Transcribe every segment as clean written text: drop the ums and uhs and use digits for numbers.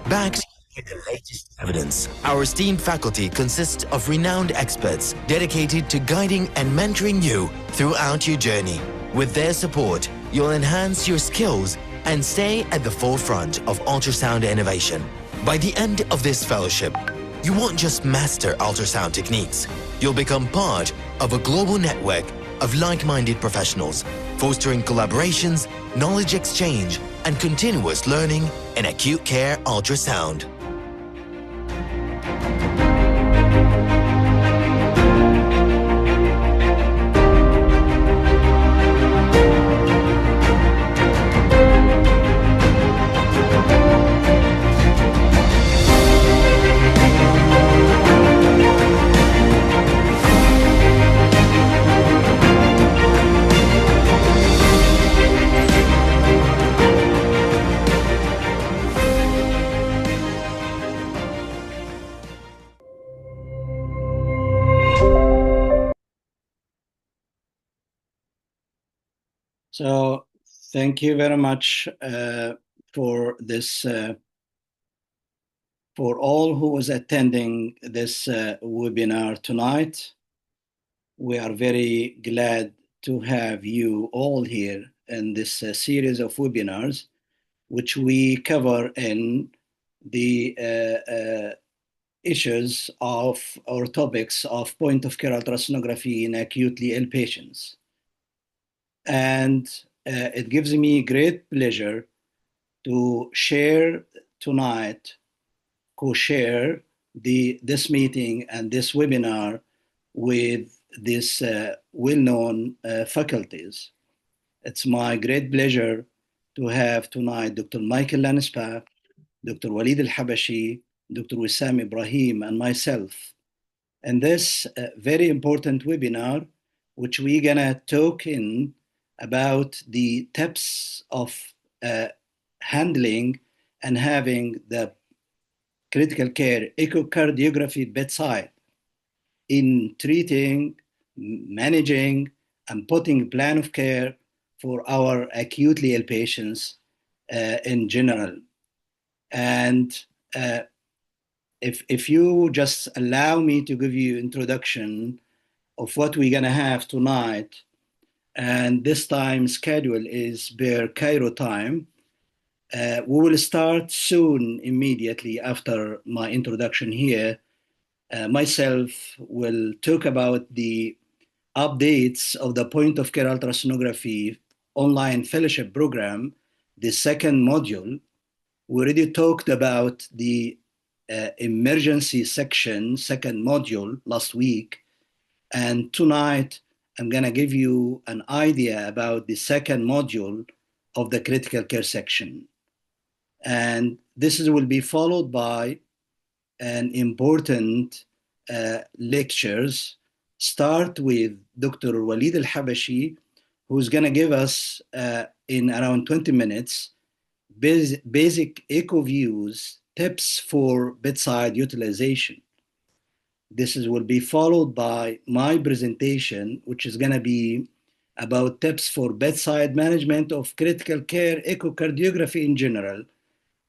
backed by the latest evidence. Our esteemed faculty consists of renowned experts dedicated to guiding and mentoring you throughout your journey. With their support, you'll enhance your skills and stay at the forefront of ultrasound innovation. By the end of this fellowship, you won't just master ultrasound techniques, you'll become part of a global network of like-minded professionals, fostering collaborations, knowledge exchange, and continuous learning in acute care ultrasound. So thank you very much for this, for all who is attending this webinar tonight. We are very glad to have you all here in this series of webinars, which we cover in the issues of or topics of point-of-care ultrasonography in acutely ill patients. And it gives me great pleasure to share tonight, co-share this meeting and this webinar with these well-known faculties. It's my great pleasure to have tonight Dr. Michael Lanspa, Dr. Walid Al-Habashi, Dr. Wissam Ibrahim, and myself in this very important webinar, which we're gonna talk in about the tips of handling and having the critical care echocardiography bedside in treating, managing, and putting a plan of care for our acutely ill patients in general. And if you just allow me to give you introduction of what we're gonna have tonight, and this time schedule is per Cairo time. We will start soon, immediately after my introduction here. Myself will talk about the updates of the point-of-care ultrasonography online fellowship program, the second module. We already talked about the emergency section, second module last week, and tonight I'm gonna give you an idea about the second module of the critical care section. And this will be followed by an important lectures. Start with Dr. Walid Al-Habashi, who's gonna give us in around 20 minutes, basic echo views, tips for bedside utilization. This will be followed by my presentation, which is going to be about tips for bedside management of critical care echocardiography in general,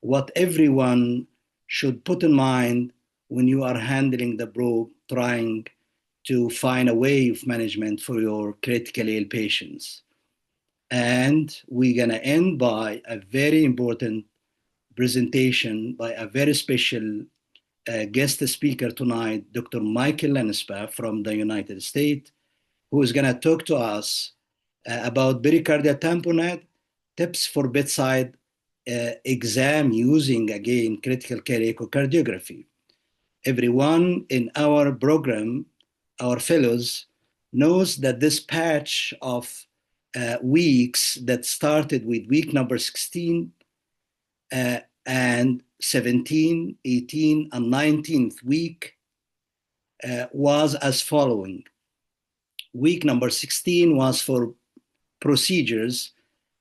what everyone should put in mind when you are handling the probe, trying to find a way of management for your critically ill patients. And we're going to end by a very important presentation by a very special guest speaker tonight, Dr. Michael Lanspa from the United States, who is going to talk to us about pericardial tamponade, tips for bedside exam using, again, critical care echocardiography. Everyone in our program, our fellows, knows that this patch of weeks that started with week number 16 and 17, 18, and 19th week was as following. Week number 16 was for procedures,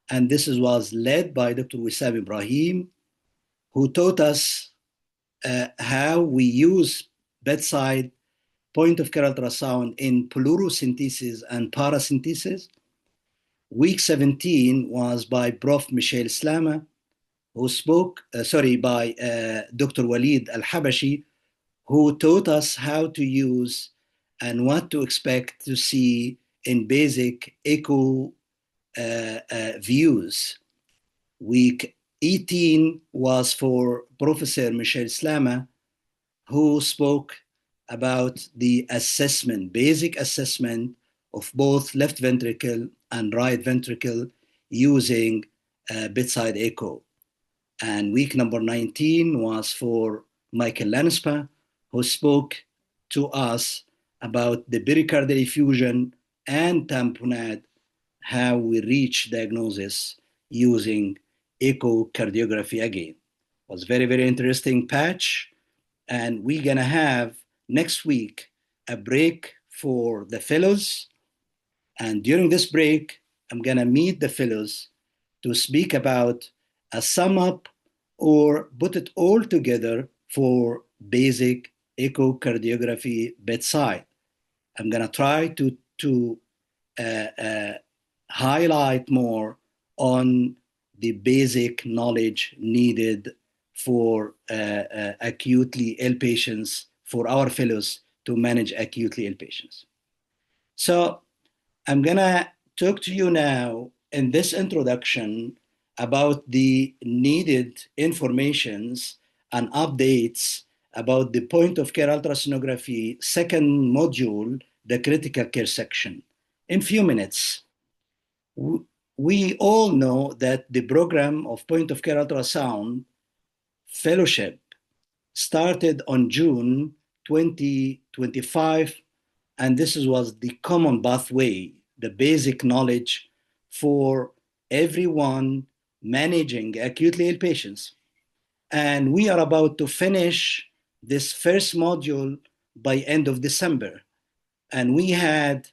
and this was led by Dr. Wissam Ibrahim, who taught us how we use bedside point-of-care ultrasound in pleurocentesis and paracentesis. Week 17 was by Prof. Michel Slama, who spoke, by Dr. Walid Al-Habashi, who taught us how to use and what to expect to see in basic echo views. Week 18 was for Professor Michel Slama, who spoke about the assessment, basic assessment of both left ventricle and right ventricle using bedside echo. And week number 19 was for Michael Lanspa, who spoke to us about the pericardial effusion and tamponade, how we reach diagnosis using echocardiography again. It was very, very interesting patch. And we're going to have next week a break for the fellows. And during this break, I'm going to meet the fellows to speak about a sum up or put it all together for basic echocardiography bedside. I'm going to try to highlight more on the basic knowledge needed for acutely ill patients, for our fellows to manage acutely ill patients. So I'm going to talk to you now in this introduction about the needed informations and updates about the point of care ultrasonography second module, the critical care section. In few minutes, we all know that the program of point of care ultrasound fellowship started on June 2025, and this was the common pathway, the basic knowledge for everyone managing acutely ill patients. And we are about to finish this first module by end of December. And we had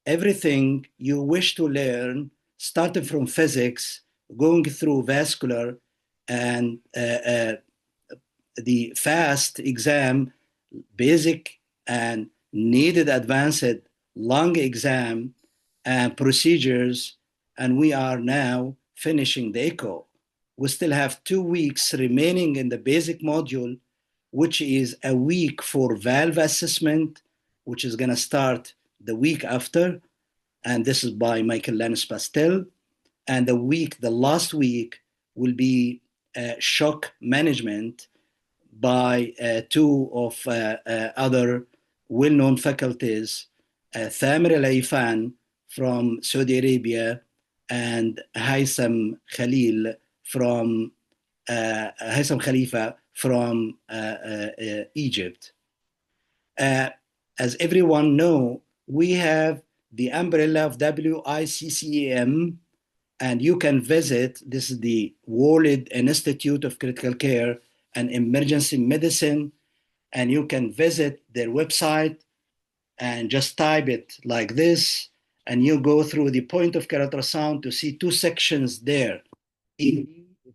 everything you wish to learn, starting from physics, going through vascular, and the FAST exam, basic and needed advanced lung exam and procedures, and we are now finishing the echo. We still have 2 weeks remaining in the basic module, which is a week for valve assessment, which is going to start the week after, and this is by Michael Lanspa. And the last week will be shock management by two of other well-known faculties, Thamer Al-Aifan from Saudi Arabia and Haitham Khalifa from Egypt. As everyone know, we have the umbrella of WICCEM, and you can visit, this is the World Institute of Critical Care and Emergency Medicine, and you can visit their website and just type it like this, and you go through the point of care ultrasound to see 2 sections there. If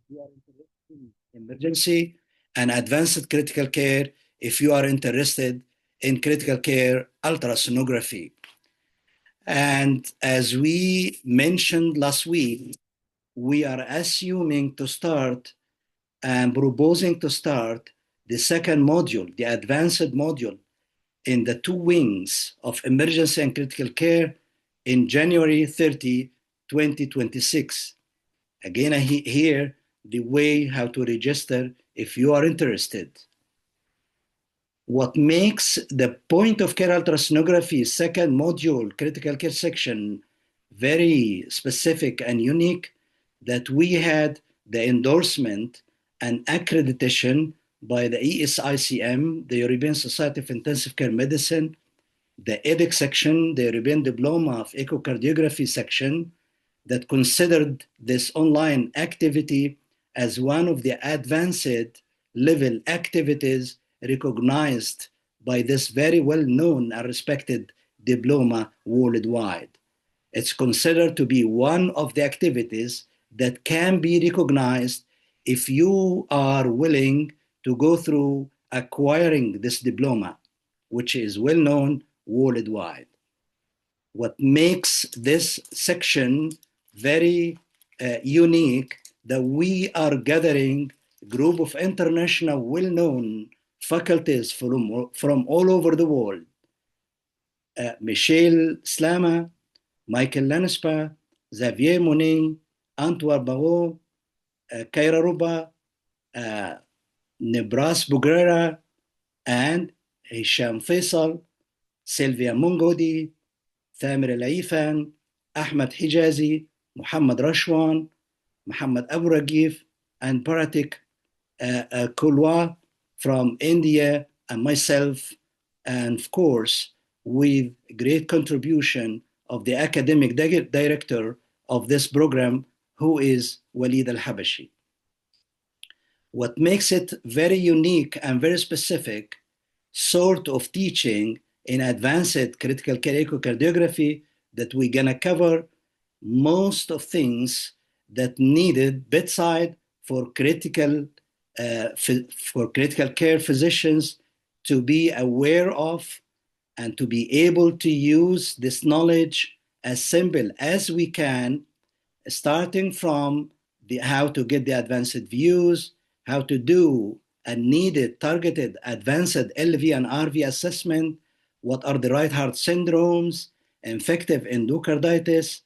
you are interested in emergency, and advanced critical care if you are interested in critical care ultrasonography. And as we mentioned last week, we are assuming to start and proposing to start the second module, the advanced module, in the 2 wings of emergency and critical care in January 30, 2026. Again, here the way how to register if you are interested. What makes the point of care ultrasonography second module critical care section very specific and unique, that we had the endorsement and accreditation by the ESICM, the European Society of Intensive Care Medicine, the EDIC section, the European Diploma of Echocardiography section, that considered this online activity as one of the advanced level activities recognized by this very well-known and respected diploma worldwide. It's considered to be one of the activities that can be recognized if you are willing to go through acquiring this diploma, which is well-known worldwide. What makes this section very unique, that we are gathering a group of international well-known faculties from all over the world. Michel Slama, Michael Lanspa, Xavier Monet, Antoine Barrault, Kaira Ruba, Nebras Bugrera, and Hisham Faisal, Sylvia Mungodi, Thamir Al-Aifan, Ahmed Hijazi, Muhammad Rashwan, Muhammad Abu Ragif, and Paratik Kulwa from India, and myself, and of course, with great contribution of the academic director of this program, who is Walid Al-Habashi. What makes it very unique and very specific sort of teaching in advanced critical care echocardiography that we're gonna cover most of things that needed bedside for critical care physicians to be aware of and to be able to use this knowledge as simple as we can, starting from how to get the advanced views, how to do a needed targeted advanced LV and RV assessment, what are the right heart syndromes, infective endocarditis,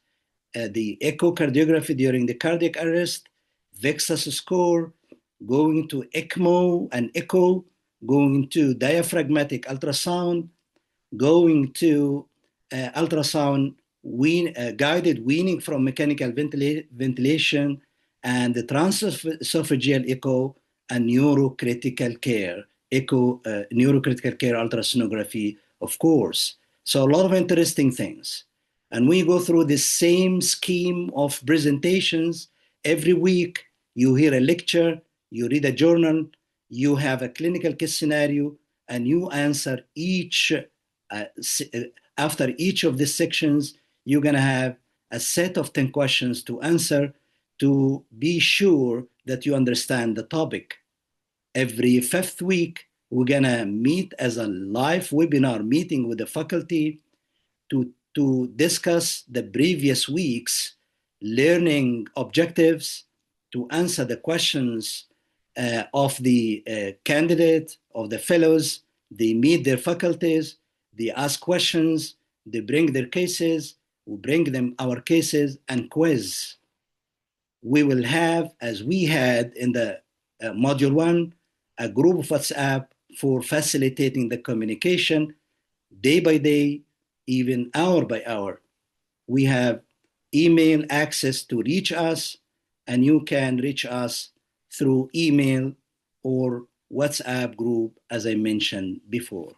the echocardiography during the cardiac arrest, VEXAS score, going to ECMO and echo, going to diaphragmatic ultrasound, going to ultrasound guided weaning from mechanical ventilation, and the transesophageal echo and neurocritical care, neurocritical care ultrasonography, of course. So a lot of interesting things. And we go through the same scheme of presentations. Every week, you hear a lecture, you read a journal, you have a clinical case scenario, and you answer each, after each of these sections, you're gonna have a set of 10 questions to answer to be sure that you understand the topic. Every 5th week, we're gonna meet as a live webinar meeting with the faculty to discuss the previous week's learning objectives, to answer the questions of the candidate, of the fellows. They meet their faculties, they ask questions, they bring their cases, we bring them our cases, and quiz. We will have, as we had in the module 1, a group of WhatsApp for facilitating the communication day by day, even hour by hour. We have email access to reach us, and you can reach us through email or WhatsApp group, as I mentioned before.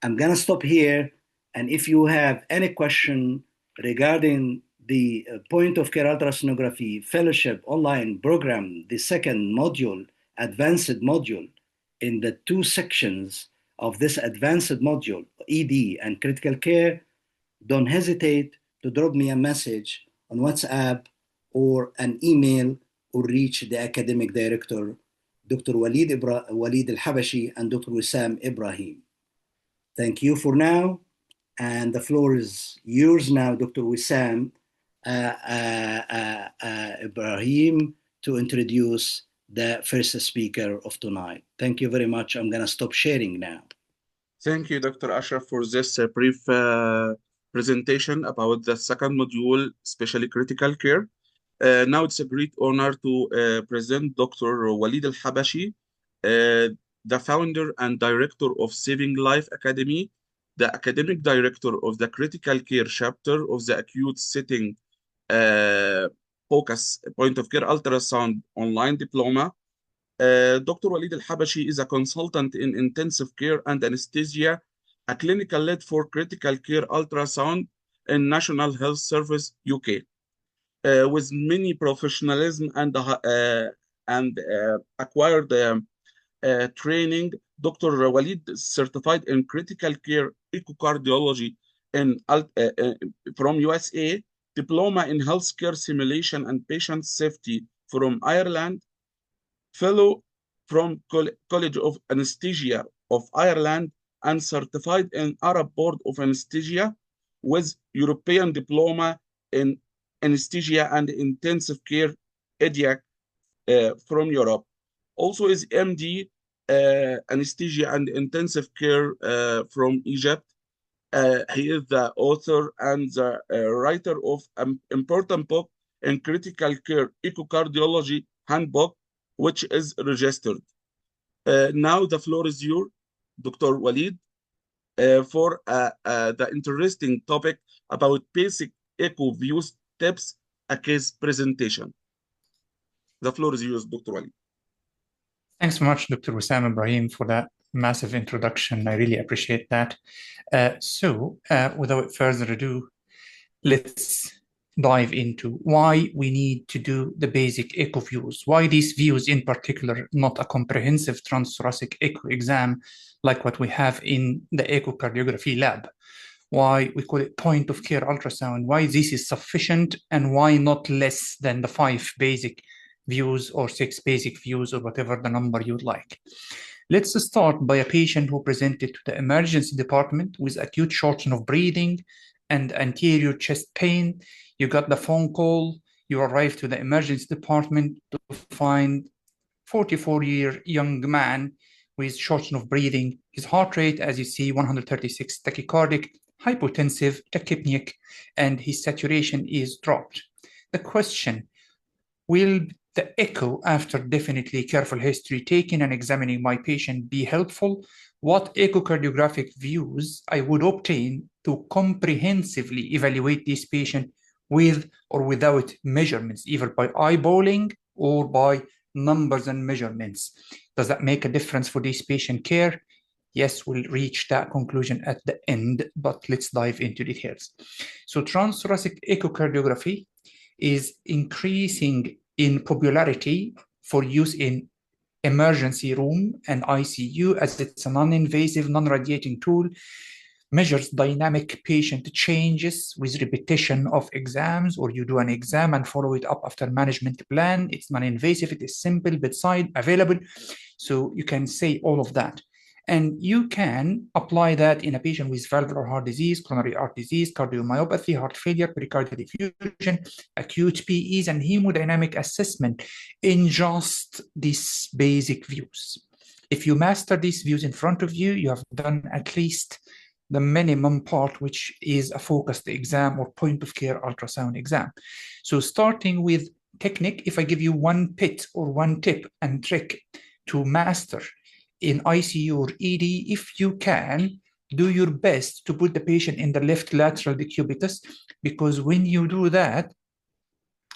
I'm gonna stop here, and if you have any question regarding the point of care ultrasonography fellowship online program, the second module, advanced module, in the 2 sections of this advanced module, ED and critical care, don't hesitate to drop me a message on WhatsApp or an email, or reach the academic director, Dr. Walid Al-Habashi and Dr. Wissam Ibrahim. Thank you for now, and the floor is yours now, Dr. Wissam Ibrahim, to introduce the first speaker of tonight. Thank you very much. I'm gonna stop sharing now. Thank you, Dr. Ashraf, for this brief presentation about the second module, especially critical care. Now it's a great honor to present Dr. Walid Al-Habashi, the founder and director of Saving Life Academy, the academic director of the critical care chapter of the acute setting focus point of care ultrasound online diploma. Dr. Walid Al-Habashi is a consultant in intensive care and anesthesia, a clinical lead for critical care ultrasound in National Health Service, UK. With many professionalism and acquired training, Dr. Walid is certified in critical care echocardiology from USA, diploma in healthcare simulation and patient safety from Ireland, fellow from College of Anesthesia of Ireland, and certified in Arab Board of Anesthesia with European diploma in anesthesia and intensive care EDIAC from Europe. Also is MD, anesthesia and intensive care from Egypt. He is the author and the writer of an important book in critical care echocardiology handbook, which is registered. Now the floor is yours, Dr. Walid, for the interesting topic about basic echo views tips, a case presentation. The floor is yours, Dr. Walid. Thanks so much, Dr. Wissam Ibrahim, for that massive introduction. I really appreciate that. Without further ado, let's dive into why we need to do the basic echo views. Why these views in particular, not a comprehensive transthoracic echo exam like what we have in the echocardiography lab. Why we call it point of care ultrasound, why this is sufficient and why not less than the 5 basic views or 6 basic views or whatever the number you'd like. Let's start by a patient who presented to the emergency department with acute shortness of breathing and anterior chest pain. You got the phone call, you arrived to the emergency department to find 44-year young man with shortness of breathing. His heart rate, as you see, 136 tachycardic, hypotensive, tachypneic, and his saturation is dropped. The question, will the echo after definitely careful history taken and examining my patient be helpful? What echocardiographic views I would obtain to comprehensively evaluate this patient with or without measurements, either by eyeballing or by numbers and measurements? Does that make a difference for this patient care? Yes, we'll reach that conclusion at the end, but let's dive into details. So transthoracic echocardiography is increasing in popularity for use in emergency room and ICU, as it's a non-invasive, non-radiating tool, measures dynamic patient changes with repetition of exams, or you do an exam and follow it up after management plan. It's non-invasive, it is simple, bedside, available. So you can say all of that. And you can apply that in a patient with valvular heart disease, coronary heart disease, cardiomyopathy, heart failure, pericardial effusion, acute PEs, and hemodynamic assessment in just these basic views. If you master these views in front of you, you have done at least the minimum part, which is a focused exam or point of care ultrasound exam. So starting with technique, if I give you one pit or one tip and trick to master in ICU or ED, if you can, do your best to put the patient in the left lateral decubitus, because when you do that,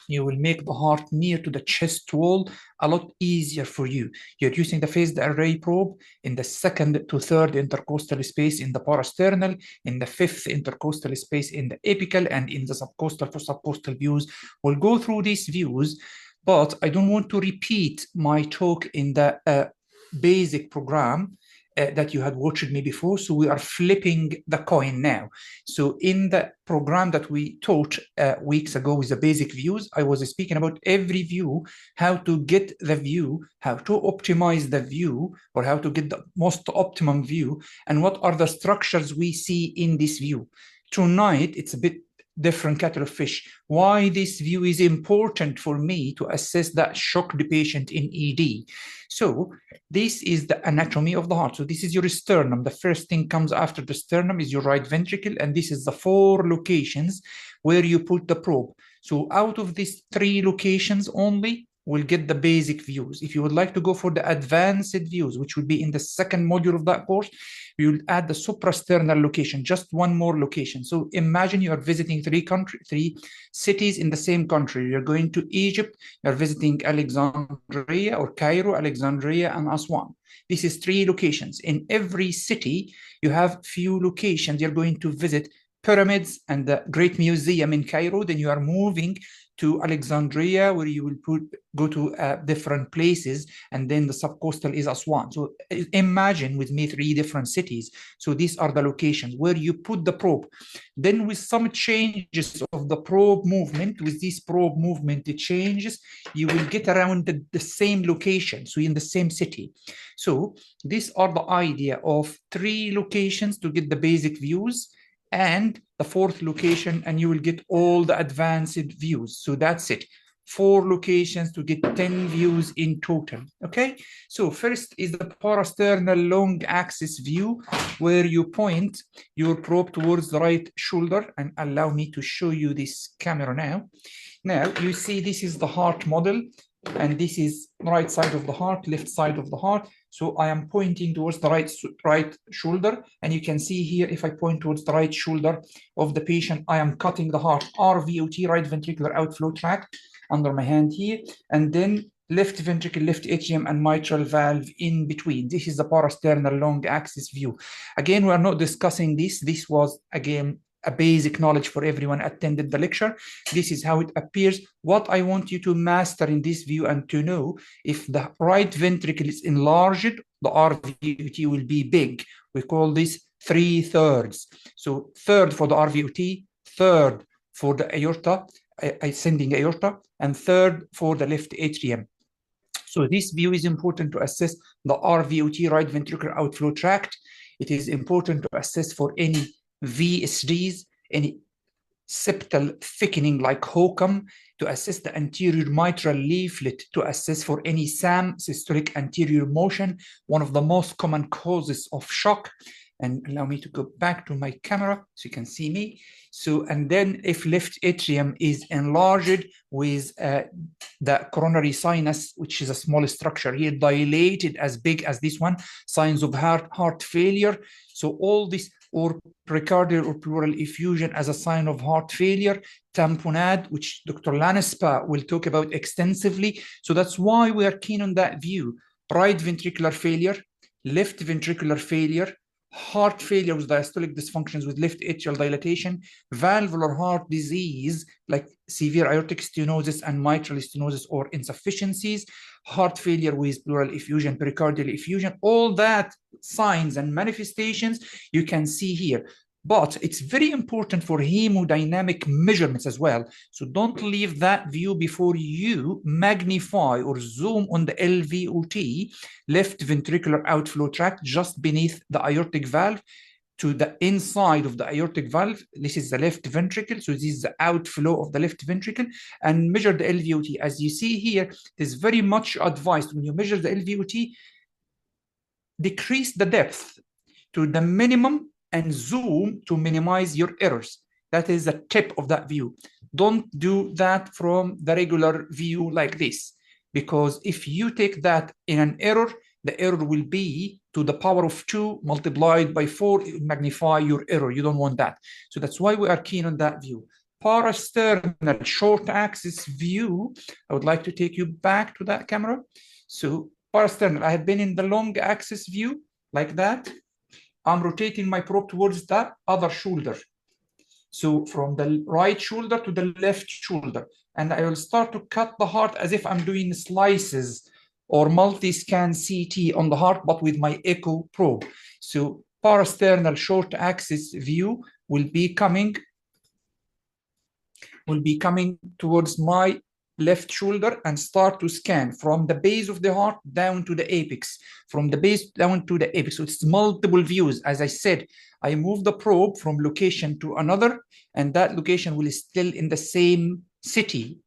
you will make the heart near to the chest wall a lot easier for you. You're using the phased array probe in the 2nd to 3rd intercostal space in the parasternal, in the 5th intercostal space in the apical, and in the subcostal for subcostal views. We'll go through these views, but I don't want to repeat my talk in the basic program that you had watched me before. So we are flipping the coin now. So in the program that we taught weeks ago with the basic views, I was speaking about every view, how to get the view, how to optimize the view, or how to get the most optimum view, and what are the structures we see in this view. Tonight, it's a bit different kettle of fish. Why this view is important for me to assess that shocked patient in ED. So this is the anatomy of the heart. So this is your sternum. The first thing comes after the sternum is your right ventricle, and this is the 4 locations where you put the probe. So out of these 3 locations only, we'll get the basic views. If you would like to go for the advanced views, which will be in the 2nd module of that course, we will add the suprasternal location, just 1 more location. So imagine you are visiting 3 cities in the same country. You're going to Egypt, you're visiting Alexandria or Cairo, Alexandria, and Aswan. This is 3 locations. In every city, you have few locations. You're going to visit pyramids and the Great Museum in Cairo. Then you are moving to Alexandria, where you will go to different places, and then the subcostal is Aswan. So imagine with me 3 different cities. So these are the locations where you put the probe. Then with some changes of the probe movement, with this probe movement, it changes, you will get around the same location, so in the same city. So these are the idea of 3 locations to get the basic views, and the 4th location, and you will get all the advanced views. So that's it. 4 locations to get 10 views in total. Okay, so first is the parasternal long axis view, where you point your probe towards the right shoulder, and allow me to show you this camera now. Now you see this is the heart model, and this is right side of the heart, left side of the heart. So I am pointing towards the right shoulder, and you can see here, if I point towards the right shoulder of the patient, I am cutting the heart, RVOT, right ventricular outflow tract, under my hand here, and then left ventricle, left atrium, and mitral valve in between. This is the parasternal long axis view. Again, we are not discussing this. This was, again, a basic knowledge for everyone attended the lecture. This is how it appears. What I want you to master in this view and to know, if the right ventricle is enlarged, the RVOT will be big. We call this 3/3. So third for the RVOT, third for the aorta, ascending aorta, and third for the left atrium. So this view is important to assess the RVOT, right ventricular outflow tract. It is important to assess for any VSDs, any septal thickening like HOCM, to assess the anterior mitral leaflet, to assess for any SAM, systolic anterior motion, one of the most common causes of shock. And allow me to go back to my camera so you can see me. So, and then if left atrium is enlarged with the coronary sinus, which is a small structure here, dilated as big as this one, signs of heart failure. So all this, or precardial or pleural effusion as a sign of heart failure, tamponade, which Dr. Lanespa will talk about extensively. So that's why we are keen on that view. Right ventricular failure, left ventricular failure, heart failure with diastolic dysfunctions with left atrial dilatation, valvular heart disease like severe aortic stenosis and mitral stenosis or insufficiencies, heart failure with pleural effusion, pericardial effusion, all that signs and manifestations you can see here. But it's very important for hemodynamic measurements as well. So don't leave that view before you magnify or zoom on the LVOT, left ventricular outflow tract, just beneath the aortic valve, to the inside of the aortic valve. This is the left ventricle. So this is the outflow of the left ventricle, and measure the LVOT. As you see here, it is very much advised when you measure the LVOT, decrease the depth to the minimum and zoom to minimize your errors. That is the tip of that view. Don't do that from the regular view like this, because if you take that in an error, the error will be to the power of 2 multiplied by 4, it will magnify your error. You don't want that. So that's why we are keen on that view. Parasternal short axis view, I would like to take you back to that camera. So parasternal, I had been in the long axis view like that. I'm rotating my probe towards that other shoulder. So from the right shoulder to the left shoulder. And I will start to cut the heart as if I'm doing slices or multi-scan CT on the heart, but with my echo probe. So parasternal short axis view will be coming towards my left shoulder and start to scan from the base of the heart down to the apex, from the base down to the apex. So it's multiple views. As I said, I move the probe from location to another, and that location will still in the same city.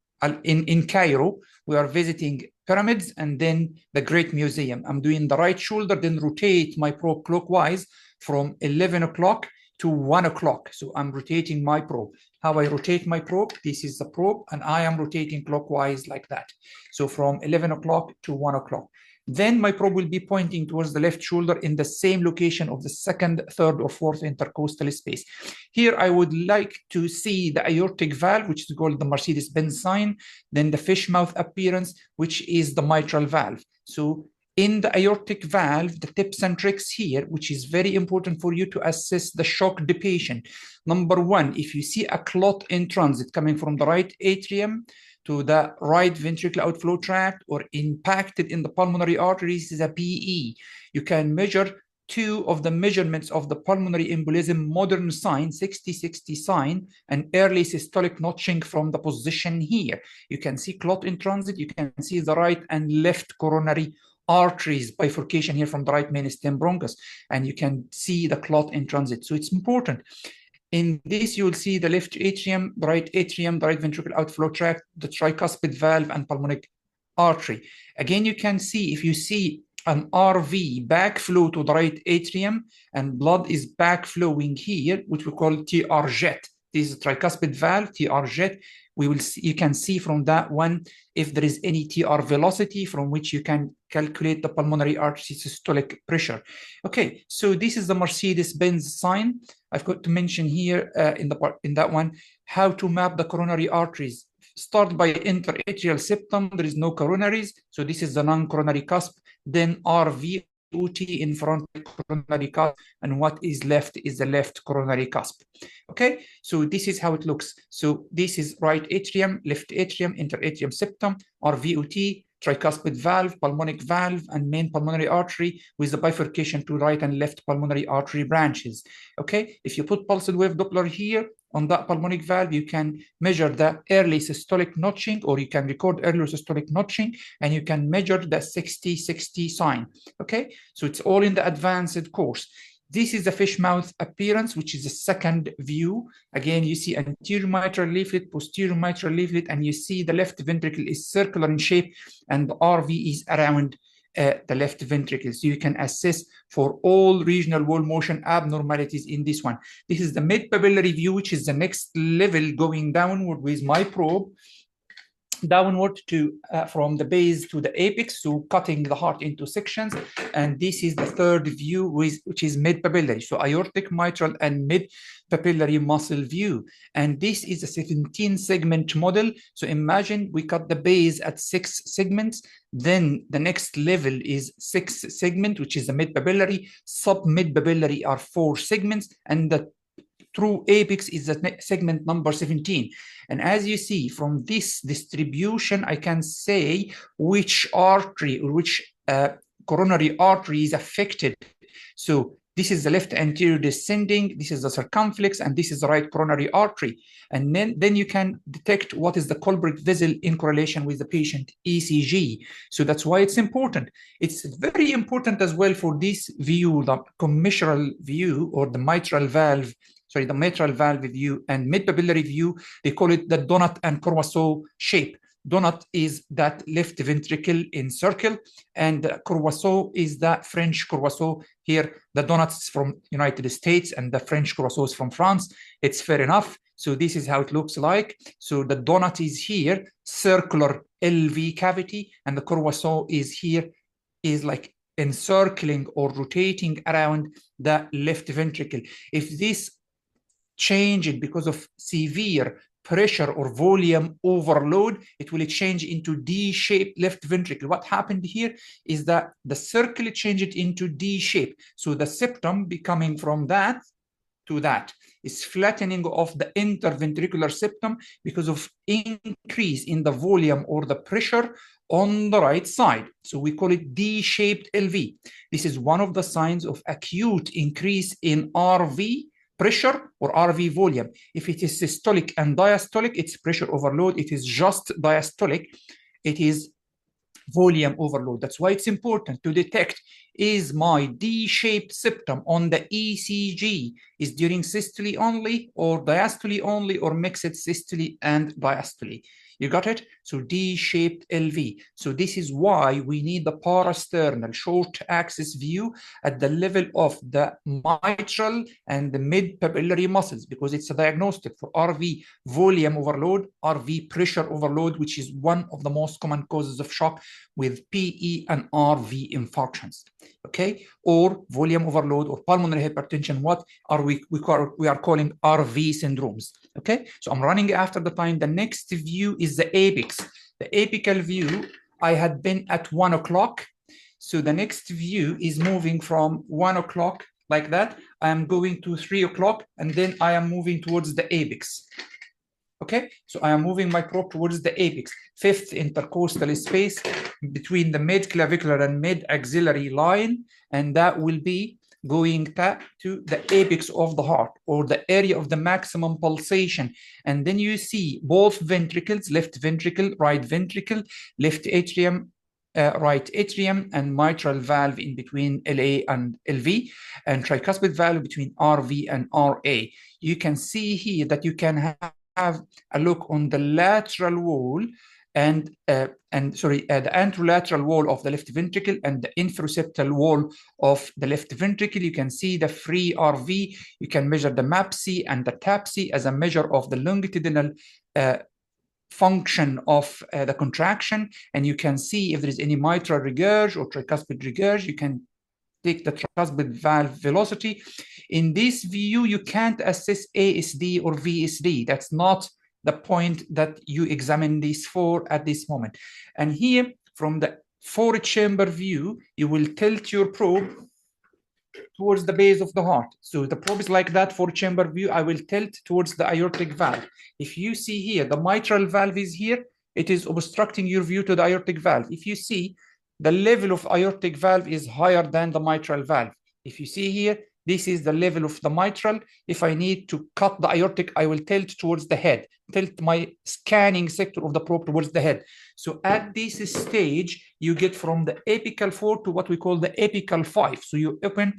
In Cairo, we are visiting pyramids and then the Great Museum. I'm doing the right shoulder, then rotate my probe clockwise from 11 o'clock to 1 o'clock. So I'm rotating my probe. How I rotate my probe, this is the probe, and I am rotating clockwise like that. So from 11 o'clock to 1 o'clock. Then my probe will be pointing towards the left shoulder in the same location of the second, third, or fourth intercostal space. Here, I would like to see the aortic valve, which is called the Mercedes-Benz sign, then the fish mouth appearance, which is the mitral valve. So in the aortic valve, the tips and tricks here, which is very important for you to assess the shock dissipation. Number one, if you see a clot in transit coming from the right atrium to the right ventricular outflow tract or impacted in the pulmonary arteries, this is a PE. You can measure 2 of the measurements of the pulmonary embolism modern sign, 60-60 sign, and early systolic notching from the position here. You can see clot in transit. You can see the right and left coronary arteries bifurcation here from the right main stem bronchus, and you can see the clot in transit. So it's important. In this, you will see the left atrium, the right ventricular outflow tract, the tricuspid valve, and pulmonary artery. Again, you can see, if you see an RV backflow to the right atrium and blood is backflowing here, which we call TR jet. This is tricuspid valve, TR jet. We will see, you can see from that one if there is any TR velocity from which you can calculate the pulmonary artery systolic pressure. Okay, so this is the Mercedes-Benz sign. I've got to mention here in that one how to map the coronary arteries. Start by interatrial septum. There is no coronaries, so this is the non-coronary cusp. Then RV OT in front of coronary cusp, and what is left is the left coronary cusp. Okay, so this is how it looks. So this is right atrium, left atrium, interatrium septum, RVOT, tricuspid valve, pulmonic valve, and main pulmonary artery with the bifurcation to right and left pulmonary artery branches. Okay, if you put pulsed wave Doppler here on that pulmonic valve, you can measure the early systolic notching, or you can record early systolic notching, and you can measure the 60-60 sign. Okay, so it's all in the advanced course. This is the fish mouth appearance, which is the second view. Again, you see anterior mitral leaflet, posterior mitral leaflet, and you see the left ventricle is circular in shape, and the RV is around the left ventricle. So you can assess for all regional wall motion abnormalities in this one. This is the mid-papillary view, which is the next level, going downward with my probe, downward to from the base to the apex, so cutting the heart into sections. And this is the third view, which is mid-papillary, so aortic, mitral, and mid-papillary muscle view. And this is a 17-segment model. So imagine we cut the base at 6 segments, then the next level is 6 segment, which is the mid-papillary. Sub-mid-papillary are 4 segments, and the true apex is the segment number 17. And as you see from this distribution, I can say which artery or which coronary artery is affected. So this is the left anterior descending, this is the circumflex, and this is the right coronary artery. And then you can detect what is the culprit vessel in correlation with the patient ECG. So that's why it's important. It's very important as well for this view, the commissural view, or the mitral valve, sorry, the mitral valve view and mid-papillary view. They call it the donut and Courvoisier shape. Donut is that left ventricle in circle, and Courvoisier is that French Courvoisier. Here, the donut is from United States and the French Courvoisier is from France. It's fair enough. So this is how it looks like. So the donut is here, circular LV cavity, and the Courvoisier is here, is like encircling or rotating around the left ventricle. If this changed because of severe pressure or volume overload, it will change into D-shaped left ventricle. What happened here is that the circle changed into D shape. So the septum becoming from that to that is flattening of the interventricular septum because of increase in the volume or the pressure on the right side. So we call it D-shaped LV. This is one of the signs of acute increase in RV pressure or RV volume. If it is systolic and diastolic, it's pressure overload. It is just diastolic, it is volume overload. That's why it's important to detect, is my D-shaped septum on the ECG is during systole only or diastole only, or mixed systole and diastole. You got it? So D-shaped LV. So this is why we need the parasternal short axis view at the level of the mitral and the mid-papillary muscles, because it's a diagnostic for RV volume overload, RV pressure overload, which is one of the most common causes of shock with PE and RV infarctions. Okay, or volume overload or pulmonary hypertension. What are we are calling RV syndromes. Okay, so I'm running after the time. The next view is the apex. The apical view, I had been at 1 o'clock. So the next view is moving from 1 o'clock like that. I am going to 3 o'clock, and then I am moving towards the apex. Okay, so I am moving my probe towards the apex, 5th intercostal space between the mid-clavicular and mid-axillary line, and that will be going to the apex of the heart, or the area of the maximum pulsation. And then you see both ventricles, left ventricle, right ventricle, left atrium, right atrium, and mitral valve in between LA and LV, and tricuspid valve between RV and RA. You can see here that you can have a look on the lateral wall and the anterolateral wall of the left ventricle and the inferoseptal wall of the left ventricle. You can see the free RV. You can measure the MAPC and the TAPC as a measure of the longitudinal function of the contraction, and you can see if there is any mitral regurg or tricuspid regurg. You can take the tricuspid valve velocity. In this view, you can't assess ASD or VSD. That's not the point that you examine these for at this moment. And here, from the 4-chamber view, you will tilt your probe towards the base of the heart. So the probe is like that 4-chamber view. I will tilt towards the aortic valve. If you see here, the mitral valve is here. It is obstructing your view to the aortic valve. If you see, the level of aortic valve is higher than the mitral valve. If you see here, this is the level of the mitral. If I need to cut the aortic, I will tilt towards the head, tilt my scanning sector of the probe towards the head. So at this stage, you get from the apical 4 to what we call the apical 5. So you open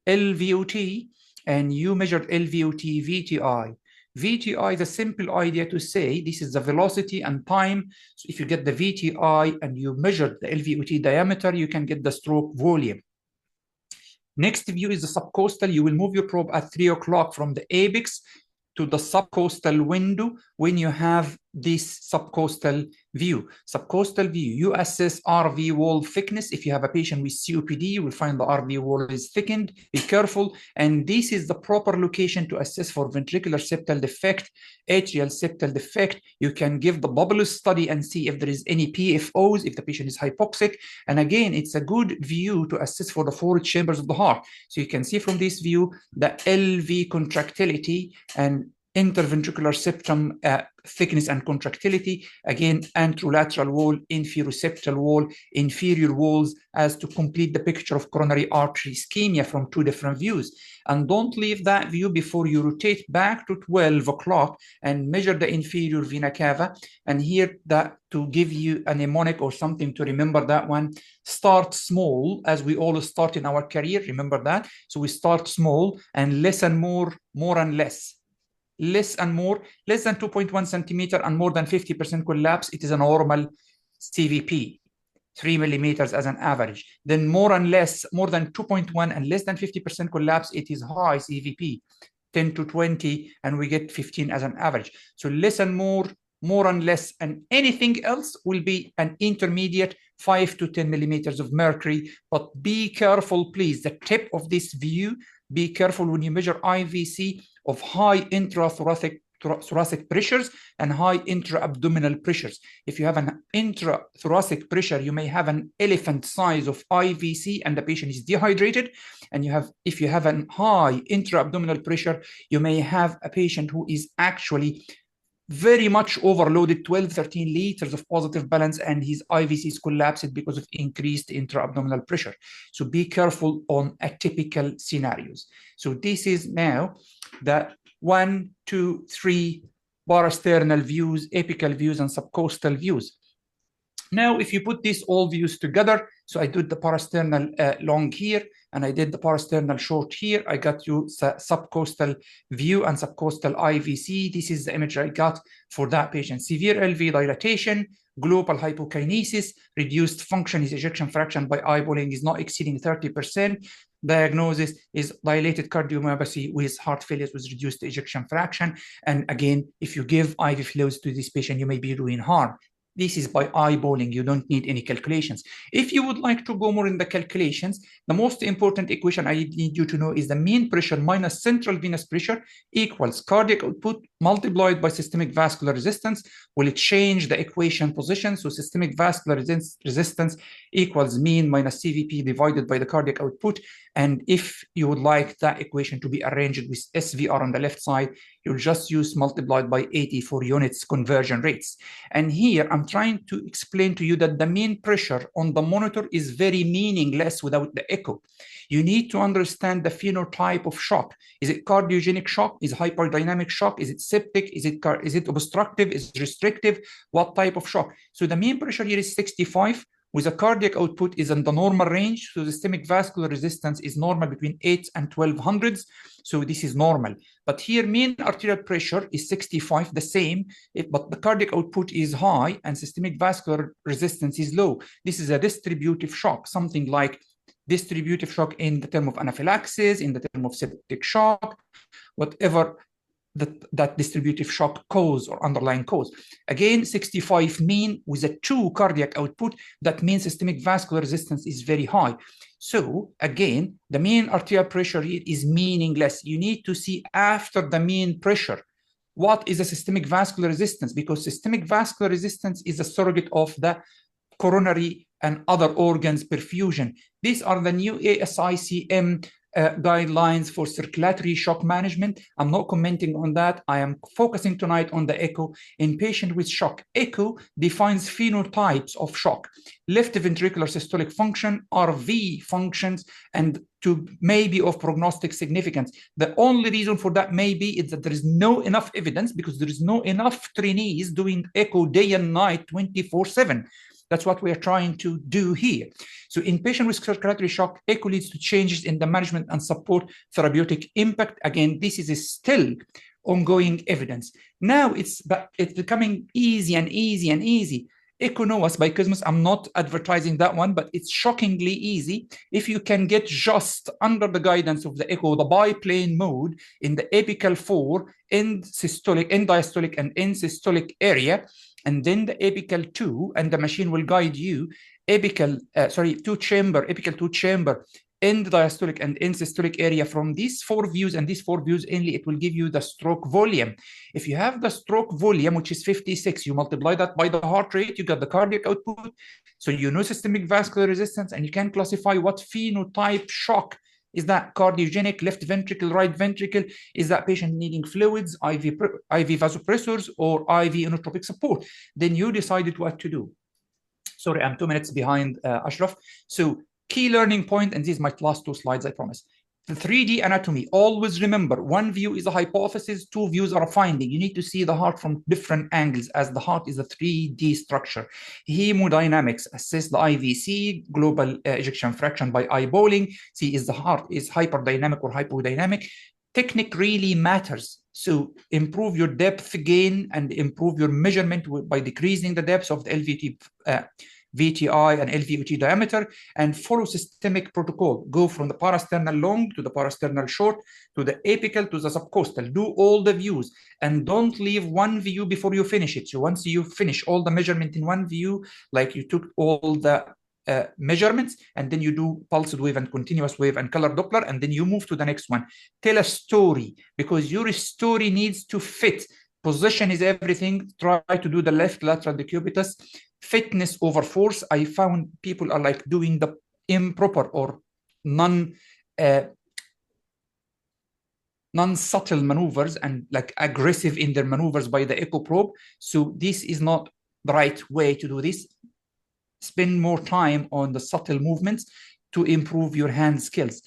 LVOT and you measure LVOT VTI. VTI, the simple idea to say this is the velocity and time. So if you get the VTI and you measure the LVOT diameter, you can get the stroke volume. Next view is the subcostal. You will move your probe at 3 o'clock from the apex to the subcostal window. When you have this subcostal view, you assess RV wall thickness. If you have a patient with COPD, you will find the RV wall is thickened. Be careful. And this is the proper location to assess for ventricular septal defect, atrial septal defect. You can give the Bubulus study and see if there is any PFOs, if the patient is hypoxic. And again, it's a good view to assess for the 4 chambers of the heart. So you can see from this view the LV contractility and interventricular septum thickness and contractility. Again, anterolateral wall, inferoseptal wall, inferior walls, as to complete the picture of coronary artery ischemia from 2 different views. And don't leave that view before you rotate back to 12 o'clock and measure the inferior vena cava. And here, that to give you a mnemonic or something to remember that one, start small, as we all start in our career. Remember that. So we start small and less and more and less. Less and more, less than 2.1 centimeter and more than 50% collapse, it is a normal CVP, 3 millimeters as an average. Then more and less, more than 2.1 and less than 50% collapse, it is high CVP, 10 to 20, and we get 15 as an average. So less and more and less, and anything else will be an intermediate 5 to 10 millimeters of mercury. But be careful, please, the tip of this view, be careful when you measure IVC of high intrathoracic pressures and high intra-abdominal pressures. If you have an intrathoracic pressure, you may have an elephant size of IVC and the patient is dehydrated. And if you have a high intra-abdominal pressure, you may have a patient who is actually very much overloaded, 12, 13 liters of positive balance, and his IVC is collapsed because of increased intra-abdominal pressure. So be careful on atypical scenarios. So this is now the 1, 2, 3 parasternal views, apical views, and subcostal views. Now, if you put these all views together, so I did the parasternal long here, and I did the parasternal short here. I got you subcostal view and subcostal IVC. This is the image I got for that patient. Severe LV dilatation, global hypokinesis, reduced function, his ejection fraction by eyeballing is not exceeding 30%. Diagnosis is dilated cardiomyopathy with heart failure with reduced ejection fraction. And again, if you give IV fluids to this patient, you may be doing harm. This is by eyeballing. You don't need any calculations. If you would like to go more in the calculations, the most important equation I need you to know is the mean pressure minus central venous pressure equals cardiac output multiplied by systemic vascular resistance. Will it change the equation position? So systemic vascular resistance equals mean minus CVP divided by the cardiac output. And if you would like that equation to be arranged with SVR on the left side, you'll just use multiplied by 80 for units conversion rates. And here I'm trying to explain to you that the mean pressure on the monitor is very meaningless without the echo. You need to understand the phenotype of shock. Is it cardiogenic shock? Is it hyperdynamic shock? Is it septic? Is it obstructive? Is it restrictive? What type of shock? So the mean pressure here is 65. with a cardiac output is in the normal range. So the systemic vascular resistance is normal between 8 and 1200s. So this is normal. But here mean arterial pressure is 65, the same, but the cardiac output is high and systemic vascular resistance is low. This is a distributive shock, something like distributive shock in the term of anaphylaxis, in the term of septic shock, whatever that distributive shock cause or underlying cause. Again, 65 mean with a 2 cardiac output, that means systemic vascular resistance is very high. So again, the mean arterial pressure here is meaningless. You need to see after the mean pressure, what is the systemic vascular resistance? Because systemic vascular resistance is a surrogate of the coronary and other organs perfusion. These are the new ASICM guidelines for circulatory shock management. I'm not commenting on that. I am focusing tonight on the echo in patient with shock. Echo defines phenotypes of shock: left ventricular systolic function, RV functions, and to maybe of prognostic significance. The only reason for that maybe is that there is no enough evidence, because there is no enough trainees doing echo day and night 24/7. That's what we are trying to do here. So in patient with circulatory shock, echo leads to changes in the management and support therapeutic impact. Again, this is still ongoing evidence. Now it's becoming easy and easy and easy. Echo NOAS by Cosmos, I'm not advertising that one, but it's shockingly easy. If you can get just under the guidance of the echo, the biplane mode in the apical 4, end systolic, end diastolic, and end systolic area, and then the apical 2, and the machine will guide you, apical 2-chamber, end diastolic and end systolic area from these 4 views, and these 4 views only, it will give you the stroke volume. If you have the stroke volume, which is 56, you multiply that by the heart rate, you got the cardiac output. So you know systemic vascular resistance, and you can classify what phenotype shock. Is that cardiogenic, left ventricle, right ventricle? Is that patient needing fluids, IV vasopressors, or IV inotropic support? Then you decided what to do. Sorry, I'm 2 minutes behind, Ashraf. So key learning point, and these are my last 2 slides, I promise. The 3D anatomy, always remember, 1 view is a hypothesis, 2 views are a finding. You need to see the heart from different angles, as the heart is a 3D structure. Hemodynamics, assess the IVC, global ejection fraction by eyeballing. See, is the heart is hyperdynamic or hypodynamic? Technique really matters. So improve your depth gain and improve your measurement by decreasing the depth of the LVT, VTI and LVOT diameter, and follow systemic protocol. Go from the parasternal long to the parasternal short to the apical to the subcostal. Do all the views and don't leave 1 view before you finish it. So once you finish all the measurement in 1 view, like you took all the measurements, and then you do pulsed wave and continuous wave and color Doppler, and then you move to the next one. Tell a story, because your story needs to fit. Position is everything. Try to do the left lateral decubitus. Fitness over force. I found people are like doing the improper or non-subtle maneuvers and like aggressive in their maneuvers by the echo probe. So this is not the right way to do this. Spend more time on the subtle movements to improve your hand skills.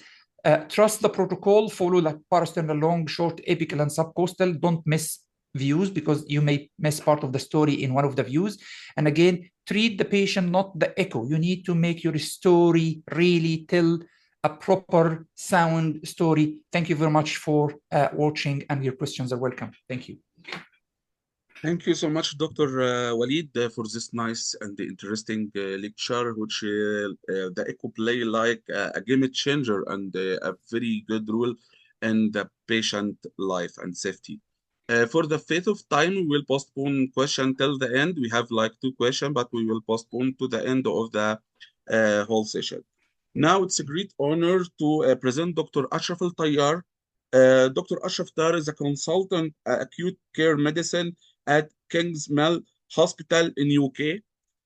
Trust the protocol. Follow like parasternal long, short, apical, and subcostal. Don't miss views, because you may miss part of the story in one of the views. And again, treat the patient, not the echo. You need to make your story really tell a proper sound story. Thank you very much for watching, and your questions are welcome. Thank you. Thank you so much, Dr. Walid, for this nice and interesting lecture, which the echo play like a game changer and a very good role in the patient life and safety. For the sake of time, we will postpone question till the end. We have like 2 questions, but we will postpone to the end of the whole session. Now it's a great honor to present Dr. Ashraf Al-Tayyar. Dr. Ashraf Al-Tayyar is a consultant acute care medicine at Kingsmill Hospital in UK.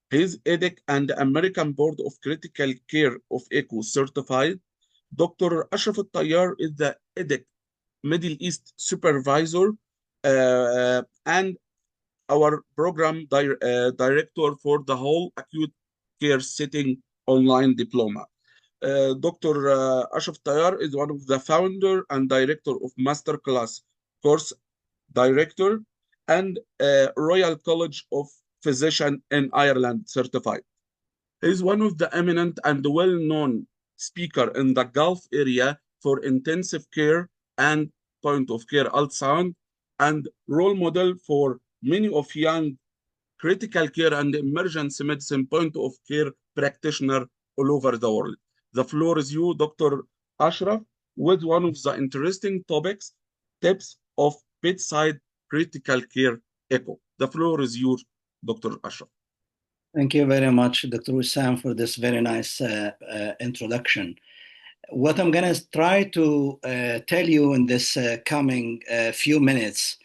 He is EDIC and American Board of Critical Care of ECHO certified. Dr. Ashraf Al-Tayyar is the EDIC Middle East supervisor and our program director for the whole acute care setting online diploma. Dr. Ashraf Al-Tayyar is one of the founder and director of Masterclass course director and Royal College of Physicians in Ireland certified. He is one of the eminent and well-known speaker in the Gulf area for intensive care and point-of-care ultrasound, and role model for many of young critical care and emergency medicine point-of-care practitioner all over the world. The floor is you, Dr. Ashraf, with one of the interesting tips of bedside critical care echo. The floor is yours, Dr. Ashraf. Thank you very much, Dr. Wissam, for this very nice introduction. What I'm going to try to tell you in this coming few minutes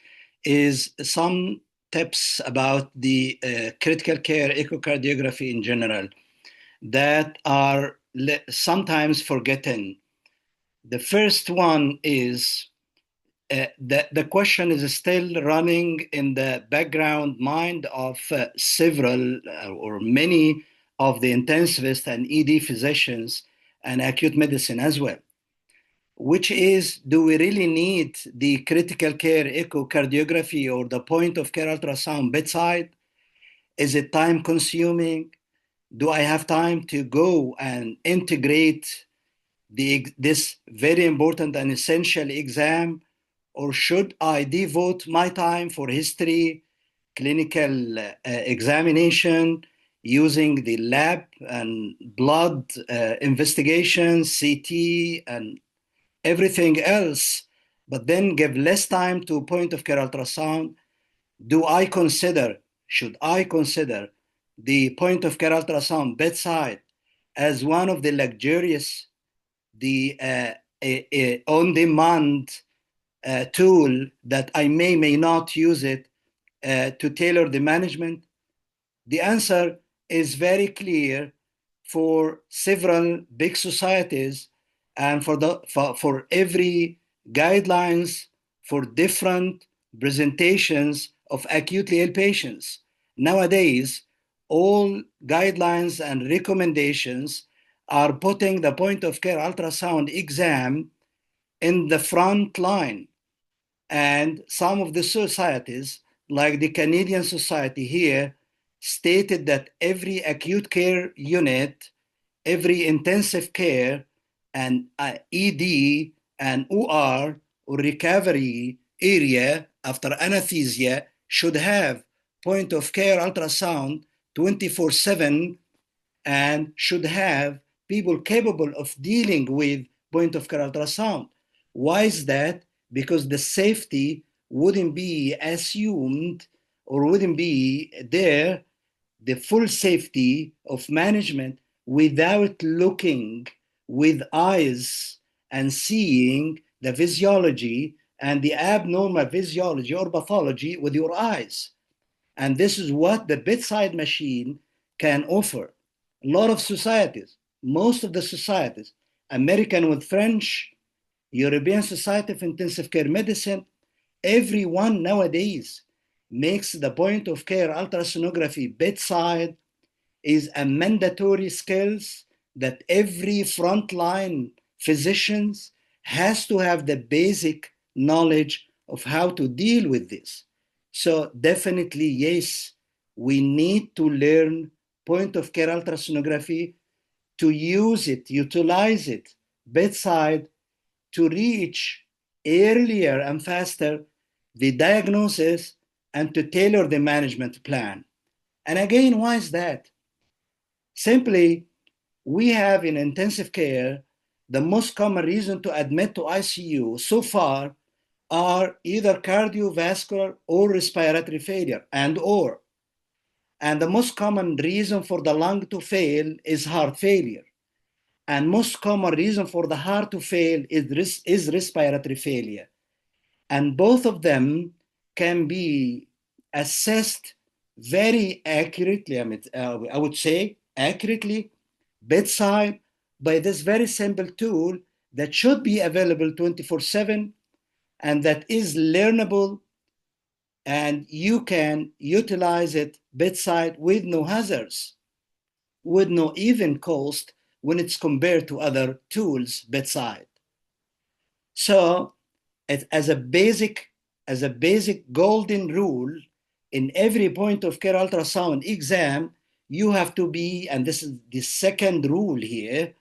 is some tips about the critical care echocardiography in general that are sometimes forgotten. The first one is the question is still running in the background mind of several or many of the intensivists and ED physicians and acute medicine as well, which is, do we really need the critical care echocardiography or the point of care ultrasound bedside? Is it time consuming? Do I have time to go and integrate this very important and essential exam? Or should I devote my time for history, clinical examination, using the lab and blood investigation, CT, and everything else, but then give less time to point of care ultrasound? Should I consider the point of care ultrasound bedside as one of the luxurious, the on-demand tool that I may not use it to tailor the management? The answer is very clear for several big societies and for every guidelines for different presentations of acutely ill patients. Nowadays, all guidelines and recommendations are putting the point of care ultrasound exam in the front line. And some of the societies, like the Canadian Society here, stated that every acute care unit, every intensive care, and ED and OR or recovery area after anesthesia should have point of care ultrasound 24/7 and should have people capable of dealing with point of care ultrasound. Why is that? Because the safety wouldn't be assumed or wouldn't be there, the full safety of management, without looking with eyes and seeing the physiology and the abnormal physiology or pathology with your eyes. And this is what the bedside machine can offer. A lot of societies, most of the societies, American with French, European Society of Intensive Care Medicine, everyone nowadays makes the point of care ultrasonography bedside is a mandatory skills that every frontline physicians has to have the basic knowledge of how to deal with this. So definitely, yes, we need to learn point of care ultrasonography, to use it, utilize it bedside to reach earlier and faster the diagnosis and to tailor the management plan. And again, why is that? Simply, we have in intensive care, the most common reason to admit to ICU so far are either cardiovascular or respiratory failure and the most common reason for the lung to fail is heart failure. And most common reason for the heart to fail is respiratory failure. And both of them can be assessed very accurately, I would say accurately, bedside, by this very simple tool that should be available 24/7 and that is learnable, and you can utilize it bedside with no hazards, with no even cost when it's compared to other tools bedside. So as a basic golden rule, in every point of care ultrasound exam, you have to be, and this is the second rule here,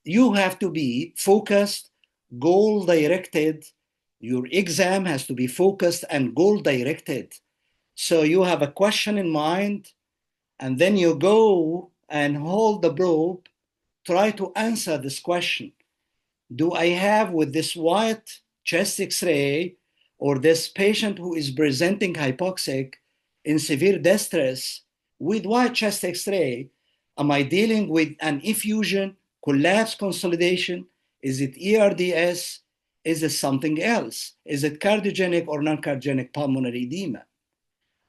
you have to be focused, goal-directed. Your exam has to be focused and goal-directed. So you have a question in mind, and then you go and hold the probe, try to answer this question. Do I have with this white chest X-ray or this patient who is presenting hypoxic in severe distress with white chest X-ray, am I dealing with an effusion, collapse, consolidation? Is it ERDS? Is it something else? Is it cardiogenic or non-cardiogenic pulmonary edema?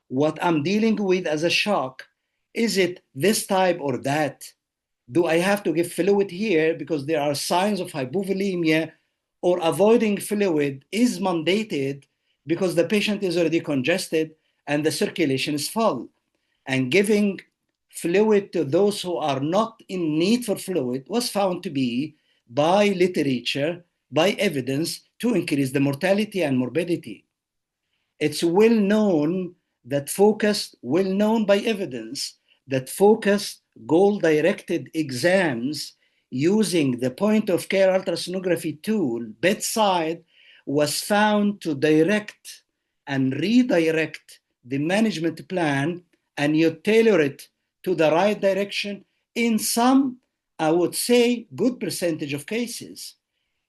What I'm dealing with as a shock, is it this type or that? Do I have to give fluid here because there are signs of hypovolemia, or avoiding fluid is mandated because the patient is already congested and the circulation is full? And giving fluid to those who are not in need for fluid was found to be, by literature, by evidence, to increase the mortality and morbidity. It's well known by evidence, that focused goal-directed exams using the point-of-care ultrasonography tool bedside was found to direct and redirect the management plan, and you tailor it to the right direction in some, I would say, good percentage of cases.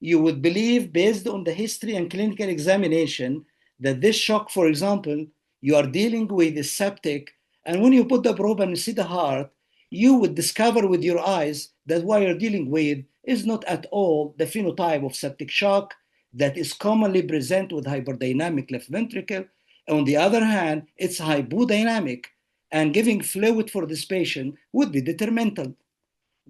You would believe, based on the history and clinical examination, that this shock, for example, you are dealing with is septic, and when you put the probe and you see the heart, you would discover with your eyes that what you're dealing with is not at all the phenotype of septic shock that is commonly present with hyperdynamic left ventricle. On the other hand, it's hypodynamic, and giving fluid for this patient would be detrimental.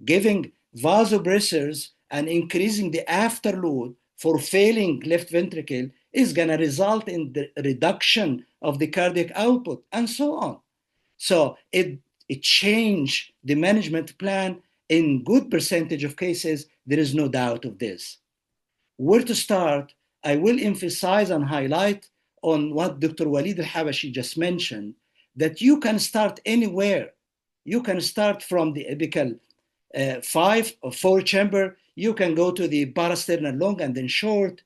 Giving vasopressors and increasing the afterload for failing left ventricle is going to result in the reduction of the cardiac output, and so on. So it changed the management plan in good percentage of cases. There is no doubt of this. Where to start? I will emphasize and highlight on what Dr. Walid Al-Habashi just mentioned, that you can start anywhere. You can start from the apical 5 or 4 chamber. You can go to the parasternal long and then short,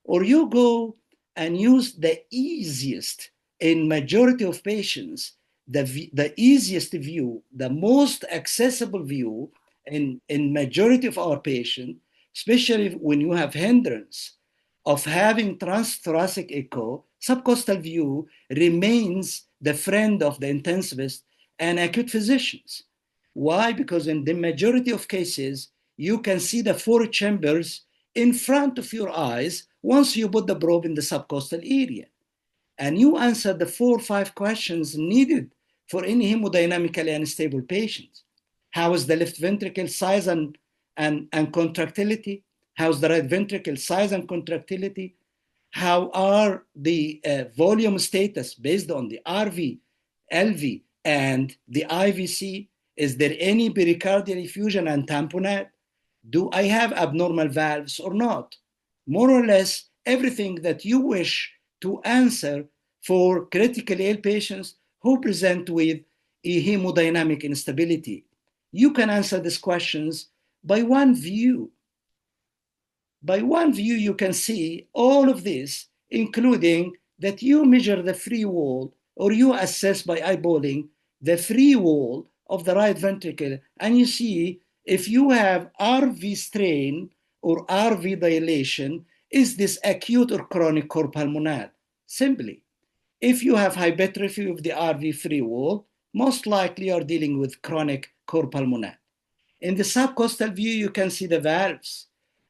or you go and use the easiest, in majority of patients, the easiest view, the most accessible view in majority of our patients, especially when you have hindrance of having transthoracic echo. Subcostal view remains the friend of the intensivist and acute physicians. Why? Because in the majority of cases, you can see the 4 chambers in front of your eyes once you put the probe in the subcostal area. And you answer the 4 or 5 questions needed for any hemodynamically unstable patient. How is the left ventricle size and contractility? How's the right ventricle size and contractility? How are the volume status based on the RV, LV, and the IVC? Is there any pericardial effusion and tamponade? Do I have abnormal valves or not? More or less everything that you wish to answer for critically ill patients who present with a hemodynamic instability. You can answer these questions by one view. By one view, you can see all of this, including that you measure the free wall, or you assess by eyeballing the free wall of the right ventricle, and you see if you have RV strain or RV dilation, is this acute or chronic cor pulmonale? Simply, if you have hypertrophy of the RV free wall, most likely you're dealing with chronic cor pulmonale. In the subcostal view, you can see the valves.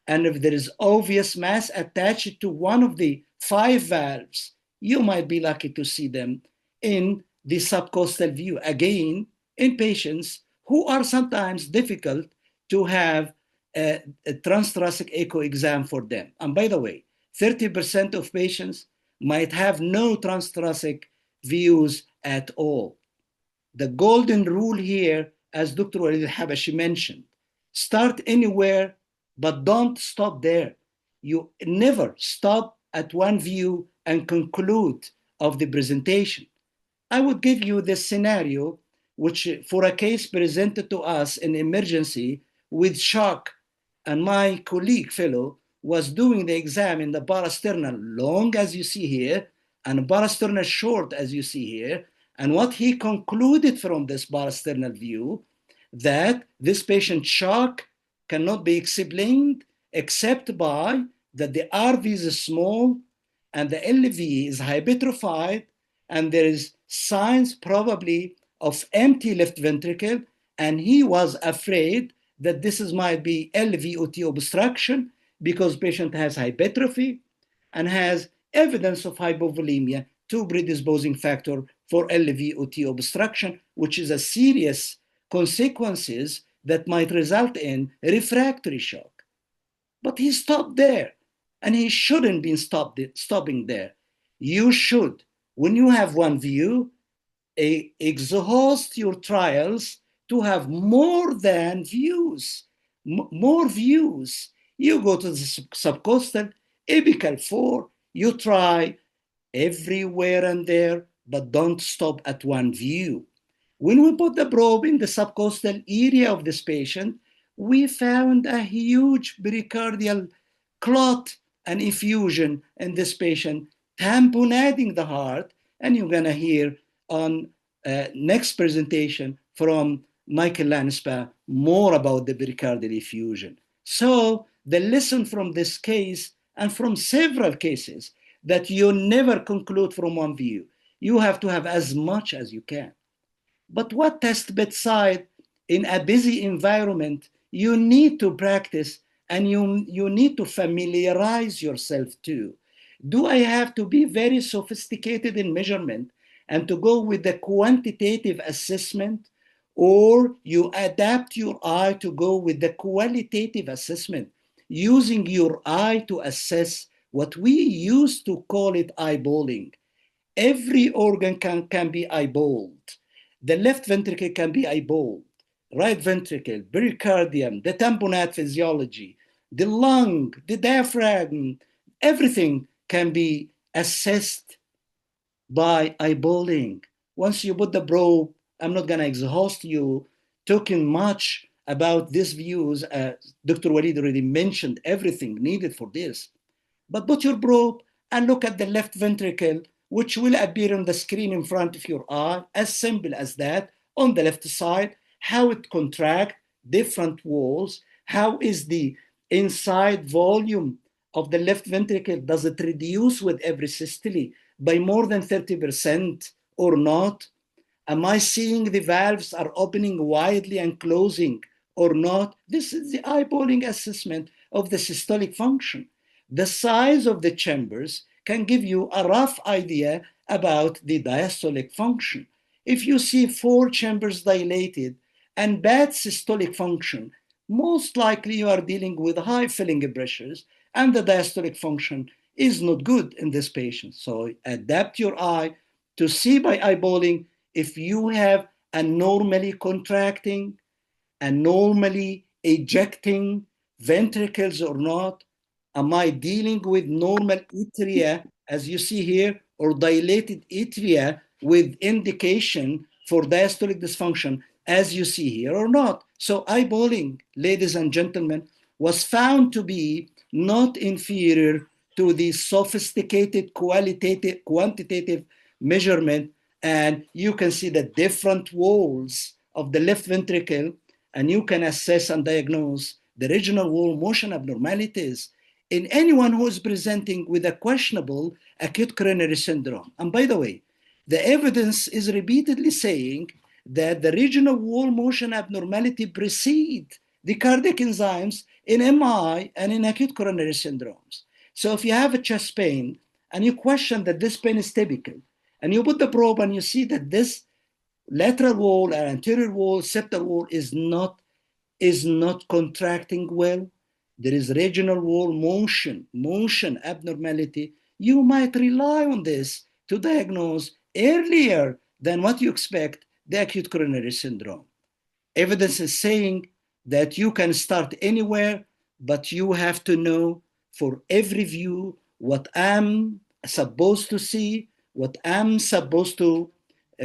And if there is obvious mass attached to one of the 5 valves, you might be lucky to see them in the subcostal view. Again, in patients who are sometimes difficult to have a transthoracic echo exam for them. And by the way, 30% of patients might have no transthoracic views at all. The golden rule here, as Dr. Walid Al-Habashi mentioned, start anywhere, but don't stop there. You never stop at one view and conclude of the presentation. I would give you this scenario which for a case presented to us in emergency with shock, and my colleague fellow was doing the exam in the parasternal long as you see here, and parasternal short as you see here, and what he concluded from this parasternal view, that this patient shock cannot be explained except by that the RV is small and the LV is hypertrophied, and there is signs probably of empty left ventricle, and he was afraid that this might be LVOT obstruction because patient has hypertrophy and has evidence of hypovolemia, two predisposing factor for LVOT obstruction, which is a serious consequences that might result in refractory shock. But he stopped there, and he shouldn't be stopping there. You should, when you have one view, exhaust your trials to have more than views, more views. You go to the subcostal, apical 4, you try everywhere and there, but don't stop at one view. When we put the probe in the subcostal area of this patient, we found a huge pericardial clot and effusion in this patient, tamponading the heart, and you're gonna hear on next presentation from Michael Lanspa more about the pericardial effusion. So the lesson from this case and from several cases that you never conclude from one view. You have to have as much as you can. But what test bedside in a busy environment you need to practice, and you need to familiarize yourself too. Do I have to be very sophisticated in measurement and to go with the quantitative assessment, or you adapt your eye to go with the qualitative assessment, using your eye to assess what we used to call it eyeballing? Every organ can be eyeballed. The left ventricle can be eyeballed, right ventricle, pericardium, the tamponade physiology, the lung, the diaphragm, everything can be assessed by eyeballing. Once you put the probe, I'm not gonna exhaust you talking much about these views. Dr. Walid already mentioned everything needed for this. But put your probe and look at the left ventricle, which will appear on the screen in front of your eye, as simple as that, on the left side, how it contracts different walls, how is the inside volume of the left ventricle, does it reduce with every systole by more than 30% or not? Am I seeing the valves are opening widely and closing or not? This is the eyeballing assessment of the systolic function. The size of the chambers can give you a rough idea about the diastolic function. If you see 4 chambers dilated and bad systolic function, most likely you are dealing with high filling pressures, and the diastolic function is not good in this patient. So adapt your eye to see by eyeballing if you have a normally contracting and normally ejecting ventricles or not. Am I dealing with normal atria, as you see here, or dilated atria with indication for diastolic dysfunction, as you see here, or not? So eyeballing, ladies and gentlemen, was found to be not inferior to the sophisticated quantitative measurement, and you can see the different walls of the left ventricle, and you can assess and diagnose the regional wall motion abnormalities in anyone who is presenting with a questionable acute coronary syndrome. And by the way, the evidence is repeatedly saying that the regional wall motion abnormality precedes the cardiac enzymes in MI and in acute coronary syndromes. So if you have a chest pain and you question that this pain is typical, and you put the probe and you see that this lateral wall and anterior wall, septal wall is not contracting well, there is regional wall motion abnormality, you might rely on this to diagnose earlier than what you expect the acute coronary syndrome. Evidence is saying that you can start anywhere, but you have to know for every view what I'm supposed to see, what I'm supposed to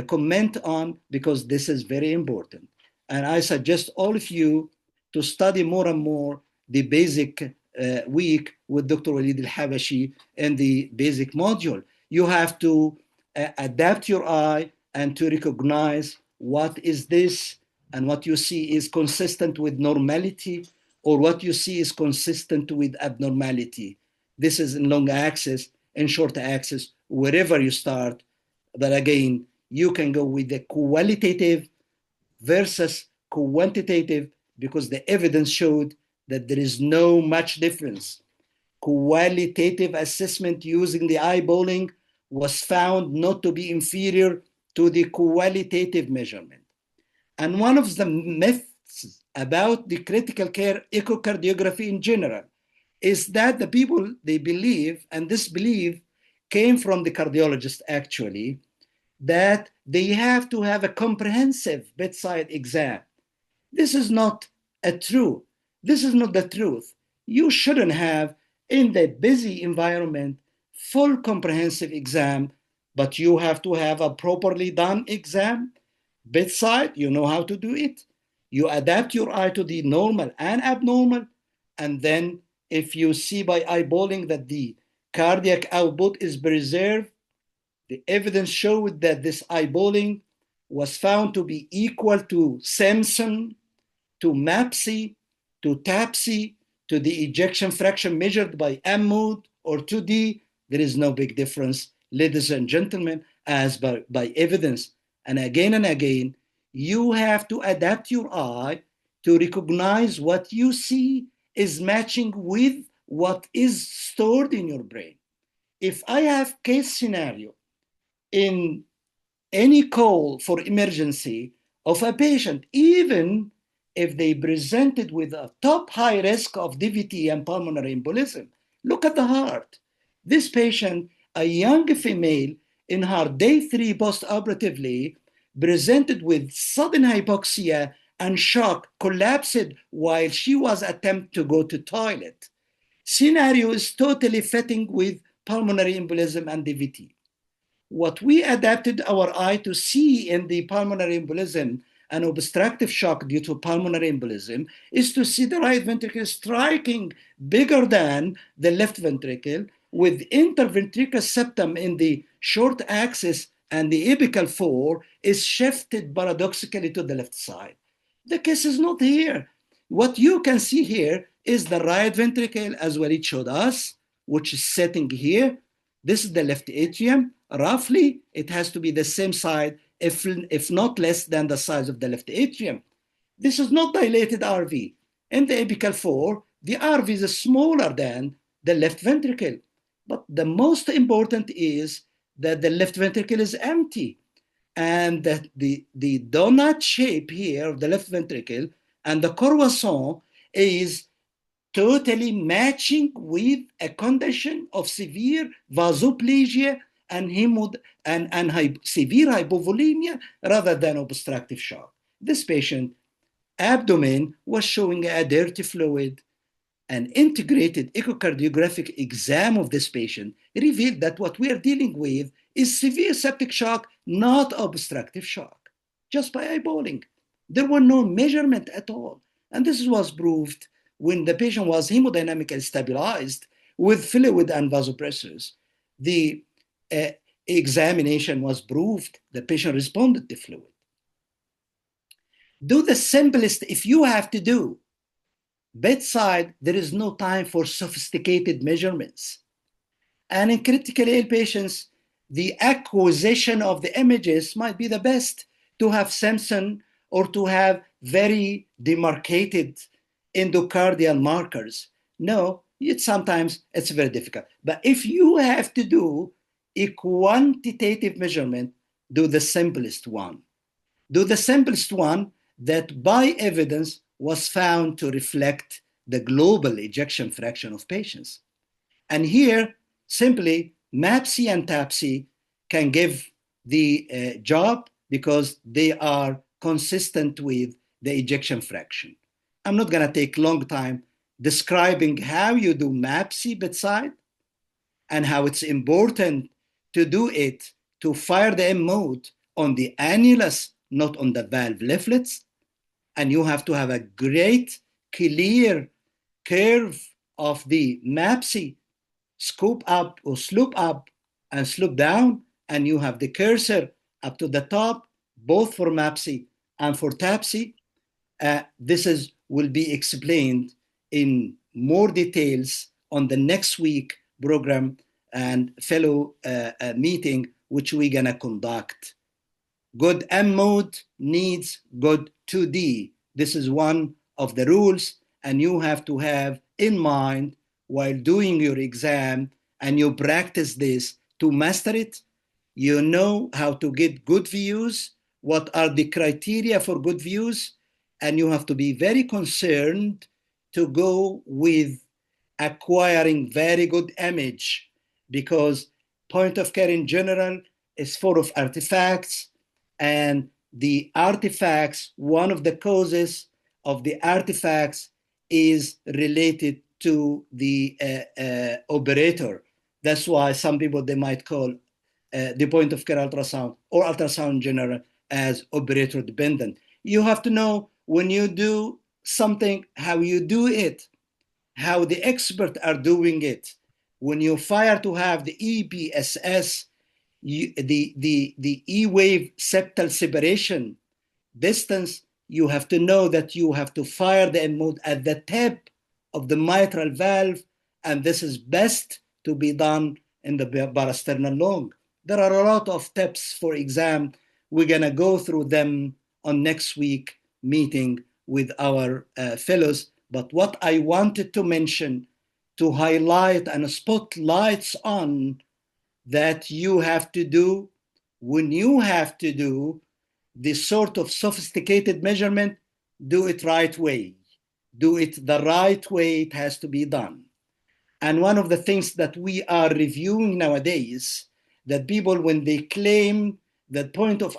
comment on, because this is very important. And I suggest all of you to study more and more the basic week with Dr. Walid Al-Habashi in the basic module. You have to adapt your eye and to recognize what is this, and what you see is consistent with normality, or what you see is consistent with abnormality. This is in long axis, in short axis, wherever you start. But again, you can go with the qualitative versus quantitative, because the evidence showed that there is no much difference. Qualitative assessment using the eyeballing was found not to be inferior to the qualitative measurement. And one of the myths about the critical care echocardiography in general is that the people, they believe, and this belief came from the cardiologist actually, that they have to have a comprehensive bedside exam. This is not true. This is not the truth. You shouldn't have, in the busy environment, full comprehensive exam, but you have to have a properly done exam. Bedside, you know how to do it. You adapt your eye to the normal and abnormal. And then if you see by eyeballing that the cardiac output is preserved, the evidence showed that this eyeballing was found to be equal to Simpson, to MAPSI, to TAPSI, to the ejection fraction measured by M-mode or 2D. There is no big difference, ladies and gentlemen, as by evidence. And again, you have to adapt your eye to recognize what you see is matching with what is stored in your brain. If I have case scenario in any call for emergency of a patient, even if they presented with a top high risk of DVT and pulmonary embolism, look at the heart. This patient, a young female in her day 3 postoperatively, presented with sudden hypoxia and shock, collapsed while she was attempting to go to toilet. Scenario is totally fitting with pulmonary embolism and DVT. What we adapted our eye to see in the pulmonary embolism and obstructive shock due to pulmonary embolism is to see the right ventricle striking bigger than the left ventricle, with interventricular septum in the short axis, and the apical 4 is shifted paradoxically to the left side. The case is not here. What you can see here is the right ventricle, as Walid showed us, which is sitting here. This is the left atrium. Roughly, it has to be the same side, if not less than the size of the left atrium. This is not dilated RV. In the apical 4, the RV is smaller than the left ventricle. But the most important is that the left ventricle is empty, and that the donut shape here of the left ventricle and the croissant is totally matching with a condition of severe vasoplasia and severe hypovolemia rather than obstructive shock. This patient abdomen was showing a dirty fluid. An integrated echocardiographic exam of this patient revealed that what we are dealing with is severe septic shock, not obstructive shock, just by eyeballing. There were no measurement at all. And this was proved when the patient was hemodynamically stabilized with fluid and vasopressors. The examination was proved the patient responded to fluid. Do the simplest if you have to do. Bedside, there is no time for sophisticated measurements. And in critically ill patients, the acquisition of the images might be the best, to have Simpson or to have very demarcated endocardial markers. No, sometimes it's very difficult. But if you have to do a quantitative measurement, do the simplest one. Do the simplest one that by evidence was found to reflect the global ejection fraction of patients. And here, simply, MAPSI and TAPSI can give the job because they are consistent with the ejection fraction. I'm not going to take long time describing how you do MAPSI bedside and how it's important to do it to fire the M mode on the annulus, not on the valve leaflets. And you have to have a great, clear curve of the MAPC, scoop up or slope up and slope down, and you have the cursor up to the top, both for MAPC and for TAPC. This will be explained in more details on the next week program and fellow meeting, which we're gonna conduct. Good M mode needs good 2D. This is one of the rules, and you have to have in mind while doing your exam, and you practice this to master it. You know how to get good views, what are the criteria for good views, and you have to be very concerned to go with acquiring very good image, because point of care in general is full of artifacts, and the artifacts, one of the causes of the artifacts is related to the operator. That's why some people, they might call the point of care ultrasound or ultrasound in general as operator dependent. You have to know when you do something, how you do it, how the experts are doing it. When you fire to have the EPSS, the E-wave septal separation distance, you have to know that you have to fire the M mode at the tip of the mitral valve, and this is best to be done in the parasternal lung. There are a lot of tips for exam. We're gonna go through them on next week meeting with our fellows. But what I wanted to mention, to highlight and spotlights on, that you have to do when you have to do this sort of sophisticated measurement, do it right way. Do it the right way it has to be done. And one of the things that we are reviewing nowadays, that people, when they claim that point of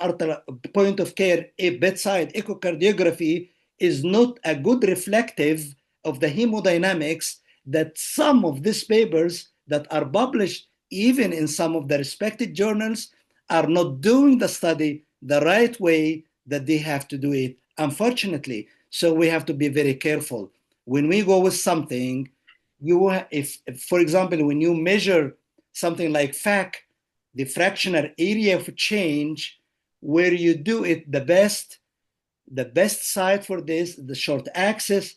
care bedside echocardiography is not a good reflective of the hemodynamics, that some of these papers that are published even in some of the respected journals are not doing the study the right way that they have to do it, unfortunately. So we have to be very careful. When we go with something, if for example, when you measure something like FAC, the fractional area of change, where you do it the best side for this, the short axis,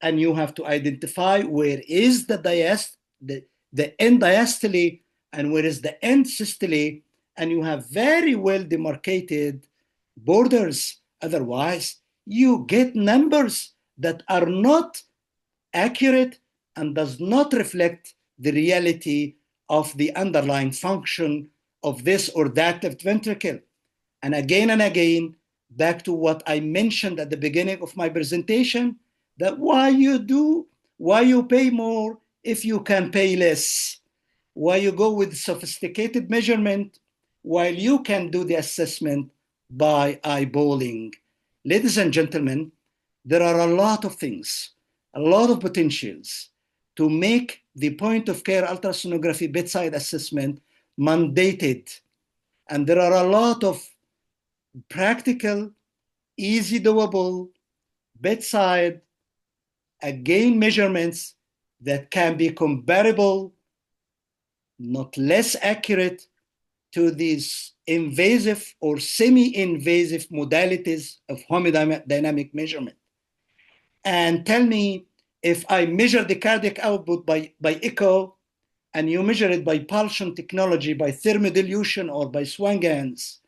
and you have to identify where is the end diastole and where is the end systole, and you have very well demarcated borders. Otherwise, you get numbers that are not accurate and does not reflect the reality of the underlying function of this or that left ventricle. And again, back to what I mentioned at the beginning of my presentation, that why you pay more if you can pay less? Why you go with sophisticated measurement while you can do the assessment by eyeballing? Ladies and gentlemen, there are a lot of things, a lot of potentials to make the point of care ultrasonography bedside assessment mandated. And there are a lot of practical, easy doable bedside again measurements that can be comparable, not less accurate, to these invasive or semi-invasive modalities of hemodynamic measurement. And tell me, if I measure the cardiac output by echo, and you measure it by pulsion technology, by thermodilution or by Swan-Ganz,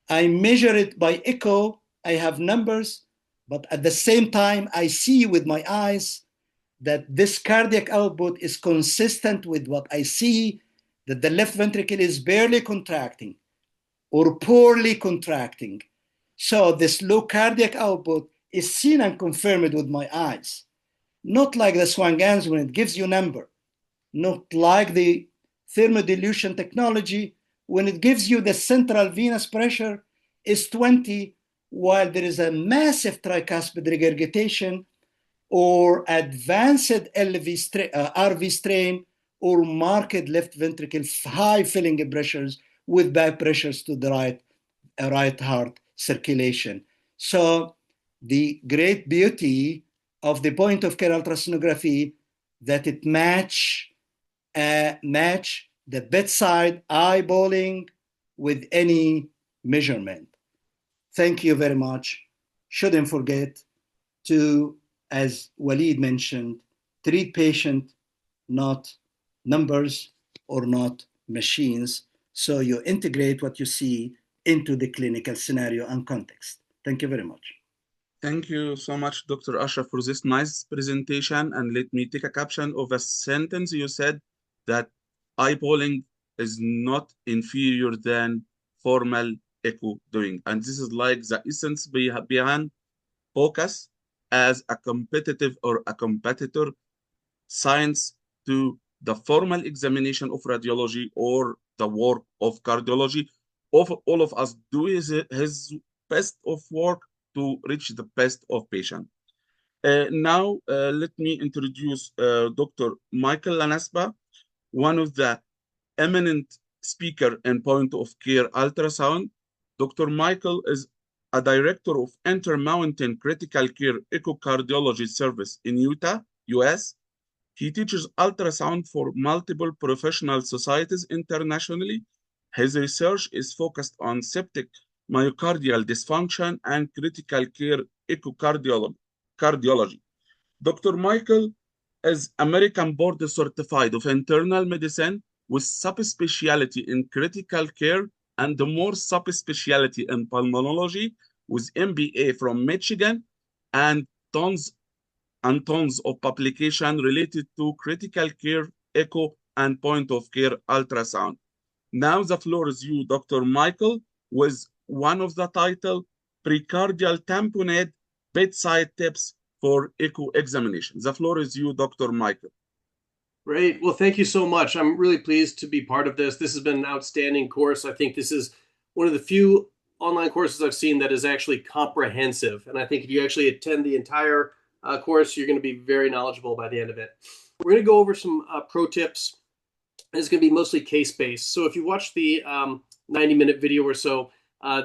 I measure it by echo, I have numbers, but at the same time, I see with my eyes that this cardiac output is consistent with what I see, that the left ventricle is barely contracting or poorly contracting. So this low cardiac output is seen and confirmed with my eyes. Not like the Swan-Ganz when it gives you a number, not like the thermodilution technology when it gives you the central venous pressure is 20, while there is a massive tricuspid regurgitation or advanced RV strain or marked left ventricle high filling pressures with back pressures to the right a right heart circulation. So the great beauty of the point of care ultrasonography that it match the bedside eyeballing with any measurement. Thank you very much. Shouldn't forget to, as Walid mentioned, treat patient, not numbers or not machines. So you integrate what you see into the clinical scenario and context. Thank you very much. Thank you so much, Dr. Ashraf, for this nice presentation. And let me take a caption of a sentence you said, that eyeballing is not inferior than formal echo doing. And this is like the essence behind focus as a competitive or a competitor science to the formal examination of radiology or the work of cardiology. All of us do his best of work to reach the best of patient. Now, let me introduce Dr. Michael Lanasba, one of the eminent speaker in point of care ultrasound. Dr. Michael is a director of Intermountain Critical Care Echocardiology Service in Utah, US. He teaches ultrasound for multiple professional societies internationally. His research is focused on septic myocardial dysfunction and critical care echocardiology. Dr. Michael is American Board Certified of Internal Medicine with subspecialty in critical care and more subspecialty in pulmonology with MBA from Michigan and tons of publication related to critical care echo and point of care ultrasound. Now the floor is you, Dr. Michael, with one of the title, Precardial Tamponade Bedside Tips for Echo Examination. The floor is you, Dr. Michael. Great. Well, thank you so much. I'm really pleased to be part of this. This has been an outstanding course. I think this is one of the few online courses I've seen that is actually comprehensive. And I think if you actually attend the entire course, you're going to be very knowledgeable by the end of it. We're going to go over some pro tips. It's going to be mostly case-based. So if you watch the 90-minute video or so,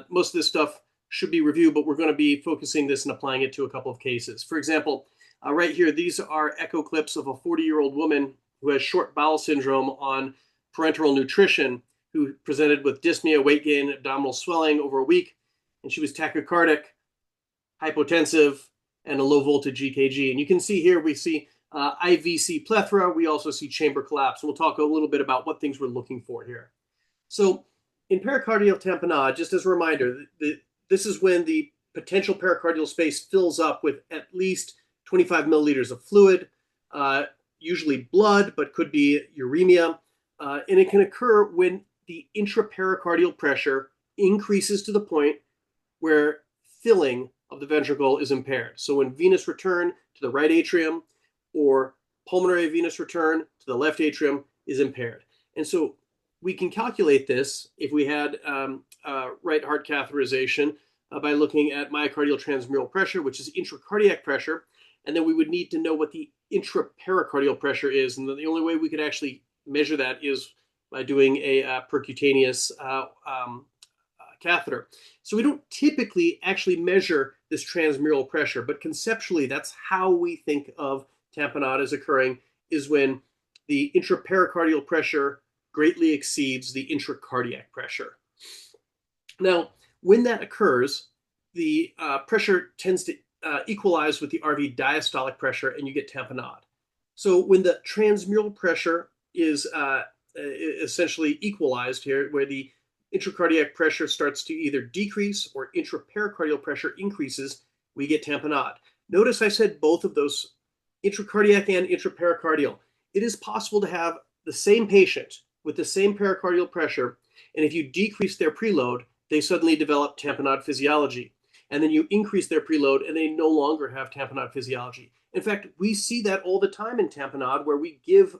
most of this stuff should be reviewed, but we're going to be focusing this and applying it to a couple of cases. For example, right here, these are echo clips of a 40-year-old woman who has short bowel syndrome on parenteral nutrition, who presented with dyspnea, weight gain, abdominal swelling over a week, and she was tachycardic, hypotensive, and a low voltage EKG. And you can see here, we see IVC plethora. We also see chamber collapse. And we'll talk a little bit about what things we're looking for here. So in pericardial tamponade, just as a reminder, this is when the potential pericardial space fills up with at least 25 milliliters of fluid, usually blood, but could be uremia. And it can occur when the intrapericardial pressure increases to the point where filling of the ventricle is impaired. So when venous return to the right atrium or pulmonary venous return to the left atrium is impaired. And so we can calculate this if we had right heart catheterization by looking at myocardial transmural pressure, which is intracardiac pressure. And then we would need to know what the intrapericardial pressure is. And the only way we could actually measure that is by doing a percutaneous catheter. So we don't typically actually measure this transmural pressure, but conceptually, that's how we think of tamponade as occurring, is when the intrapericardial pressure greatly exceeds the intracardiac pressure. Now, when that occurs, the pressure tends to equalize with the RV diastolic pressure, and you get tamponade. So when the transmural pressure is essentially equalized here, where the intracardiac pressure starts to either decrease or intrapericardial pressure increases, we get tamponade. Notice I said both of those, intracardiac and intrapericardial. It is possible to have the same patient with the same pericardial pressure, and if you decrease their preload, they suddenly develop tamponade physiology. And then you increase their preload, and they no longer have tamponade physiology. In fact, we see that all the time in tamponade, where we give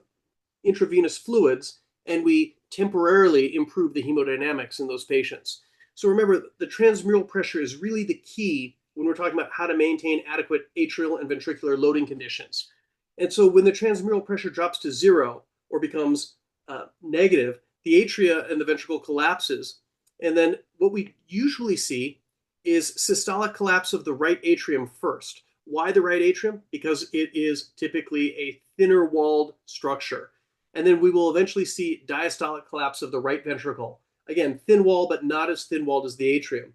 intravenous fluids and we temporarily improve the hemodynamics in those patients. So remember, the transmural pressure is really the key when we're talking about how to maintain adequate atrial and ventricular loading conditions. And so when the transmural pressure drops to zero or becomes negative, the atria and the ventricle collapses, And then what we usually see is systolic collapse of the right atrium first. Why the right atrium? Because it is typically a thinner walled structure. And then we will eventually see diastolic collapse of the right ventricle. Again, thin wall, but not as thin walled as the atrium.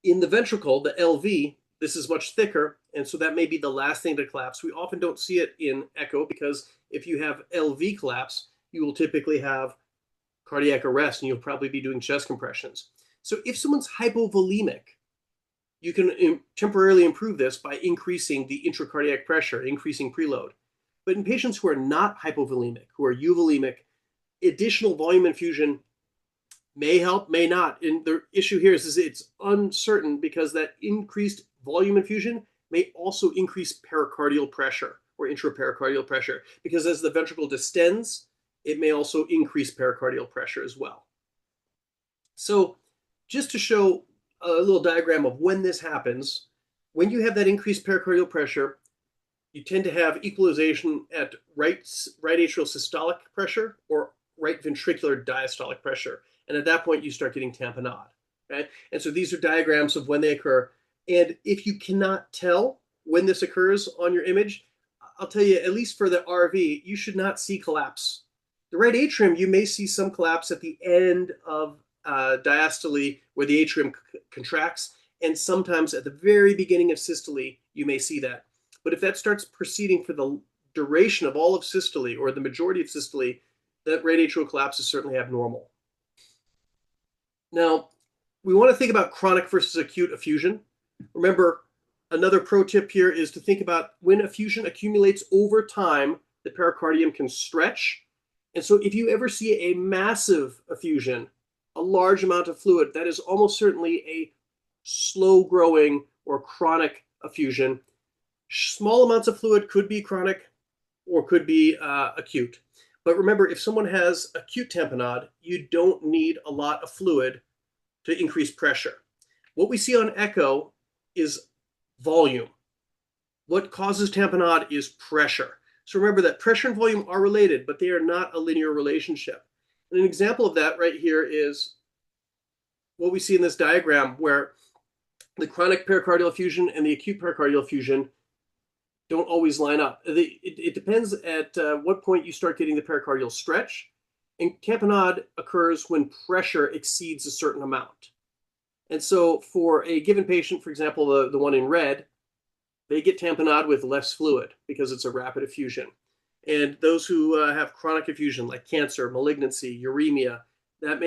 In the ventricle, the LV, this is much thicker, and so that may be the last thing to collapse. We often don't see it in echo because if you have LV collapse, you will typically have cardiac arrest and you'll probably be doing chest compressions. So if someone's hypovolemic, you can temporarily improve this by increasing the intracardiac pressure, increasing preload. But in patients who are not hypovolemic, who are euvolemic, additional volume infusion may help, may not. And the issue here is it's uncertain because that increased volume infusion may also increase pericardial pressure or intrapericardial pressure, because as the ventricle distends, it may also increase pericardial pressure as well. So just to show a little diagram of when this happens, when you have that increased pericardial pressure, you tend to have equalization at right atrial systolic pressure or right ventricular diastolic pressure. And at that point, you start getting tamponade. Okay? And so these are diagrams of when they occur. And if you cannot tell when this occurs on your image, I'll tell you, at least for the RV, you should not see collapse. The right atrium, you may see some collapse at the end of diastole where the atrium contracts, and sometimes at the very beginning of systole, you may see that. But if that starts proceeding for the duration of all of systole or the majority of systole, that right atrial collapse is certainly abnormal. Now, we want to think about chronic versus acute effusion. Remember, another pro tip here is to think about when effusion accumulates over time, the pericardium can stretch. And so if you ever see a massive effusion, a large amount of fluid, that is almost certainly a slow growing or chronic effusion. Small amounts of fluid could be chronic or could be acute. But remember, if someone has acute tamponade, you don't need a lot of fluid to increase pressure. What we see on echo is volume. What causes tamponade is pressure. So remember that pressure and volume are related, but they are not a linear relationship. And an example of that right here is what we see in this diagram, where the chronic pericardial effusion and the acute pericardial effusion don't always line up. It depends at what point you start getting the pericardial stretch. And tamponade occurs when pressure exceeds a certain amount. And so for a given patient, for example, the one in red, they get tamponade with less fluid because it's a rapid effusion. And those who have chronic effusion, like cancer, malignancy, uremia, that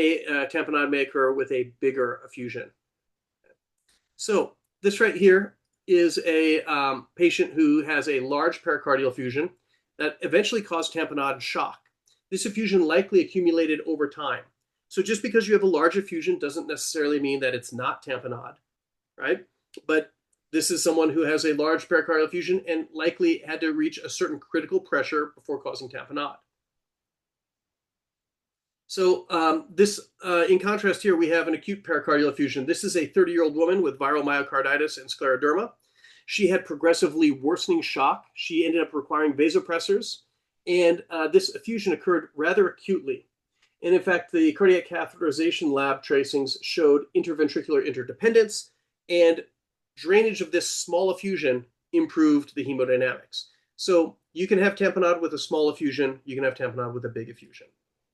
tamponade may occur with a bigger effusion. So this right here is a patient who has a large pericardial effusion that eventually caused tamponade and shock. This effusion likely accumulated over time. So just because you have a large effusion doesn't necessarily mean that it's not tamponade, right? But this is someone who has a large pericardial effusion and likely had to reach a certain critical pressure before causing tamponade. So in contrast here, we have an acute pericardial effusion. This is a 30-year-old woman with viral myocarditis and scleroderma. She had progressively worsening shock. She ended up requiring vasopressors, and this effusion occurred rather acutely. And in fact, the cardiac catheterization lab tracings showed interventricular interdependence, and drainage of this small effusion improved the hemodynamics. So you can have tamponade with a small effusion. You can have tamponade with a big effusion.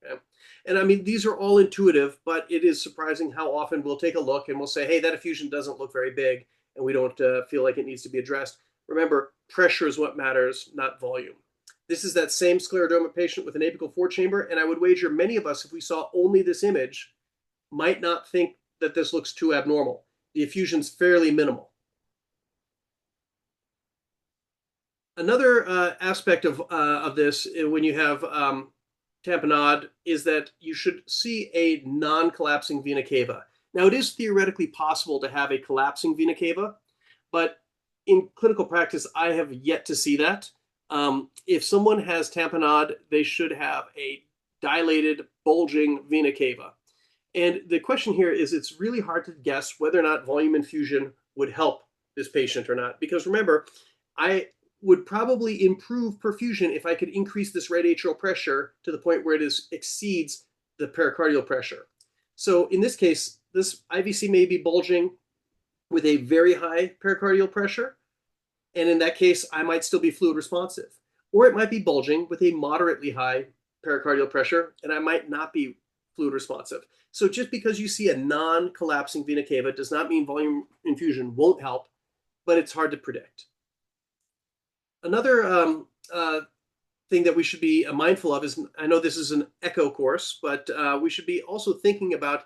Okay? And I mean, these are all intuitive, but it is surprising how often we'll take a look and we'll say, hey, that effusion doesn't look very big, and we don't feel like it needs to be addressed. Remember, pressure is what matters, not volume. This is that same scleroderma patient with an apical four-chamber, and I would wager many of us, if we saw only this image, might not think that this looks too abnormal. The effusion's fairly minimal. Another aspect of this, when you have tamponade, is that you should see a non-collapsing vena cava. Now, it is theoretically possible to have a collapsing vena cava, but in clinical practice, I have yet to see that. If someone has tamponade, they should have a dilated, bulging vena cava. And the question here is, it's really hard to guess whether or not volume infusion would help this patient or not. Because remember, I would probably improve perfusion if I could increase this right atrial pressure to the point where it exceeds the pericardial pressure. So in this case, this IVC may be bulging with a very high pericardial pressure. And in that case, I might still be fluid responsive. Or it might be bulging with a moderately high pericardial pressure, and I might not be fluid responsive. So just because you see a non-collapsing vena cava does not mean volume infusion won't help, but it's hard to predict. Another thing that we should be mindful of is, I know this is an echo course, but we should be also thinking about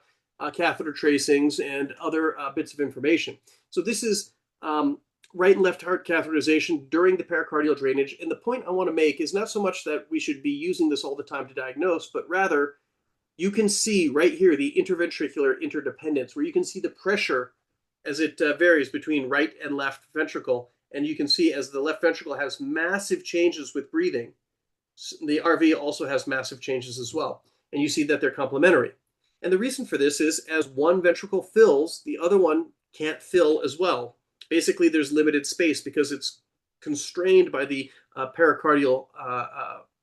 catheter tracings and other bits of information. So this is right and left heart catheterization during the pericardial drainage. And the point I want to make is not so much that we should be using this all the time to diagnose, but rather you can see right here the interventricular interdependence, where you can see the pressure as it varies between right and left ventricle. And you can see as the left ventricle has massive changes with breathing, the RV also has massive changes as well. And you see that they're complementary. And the reason for this is as one ventricle fills, the other one can't fill as well. Basically, there's limited space because it's constrained by the pericardial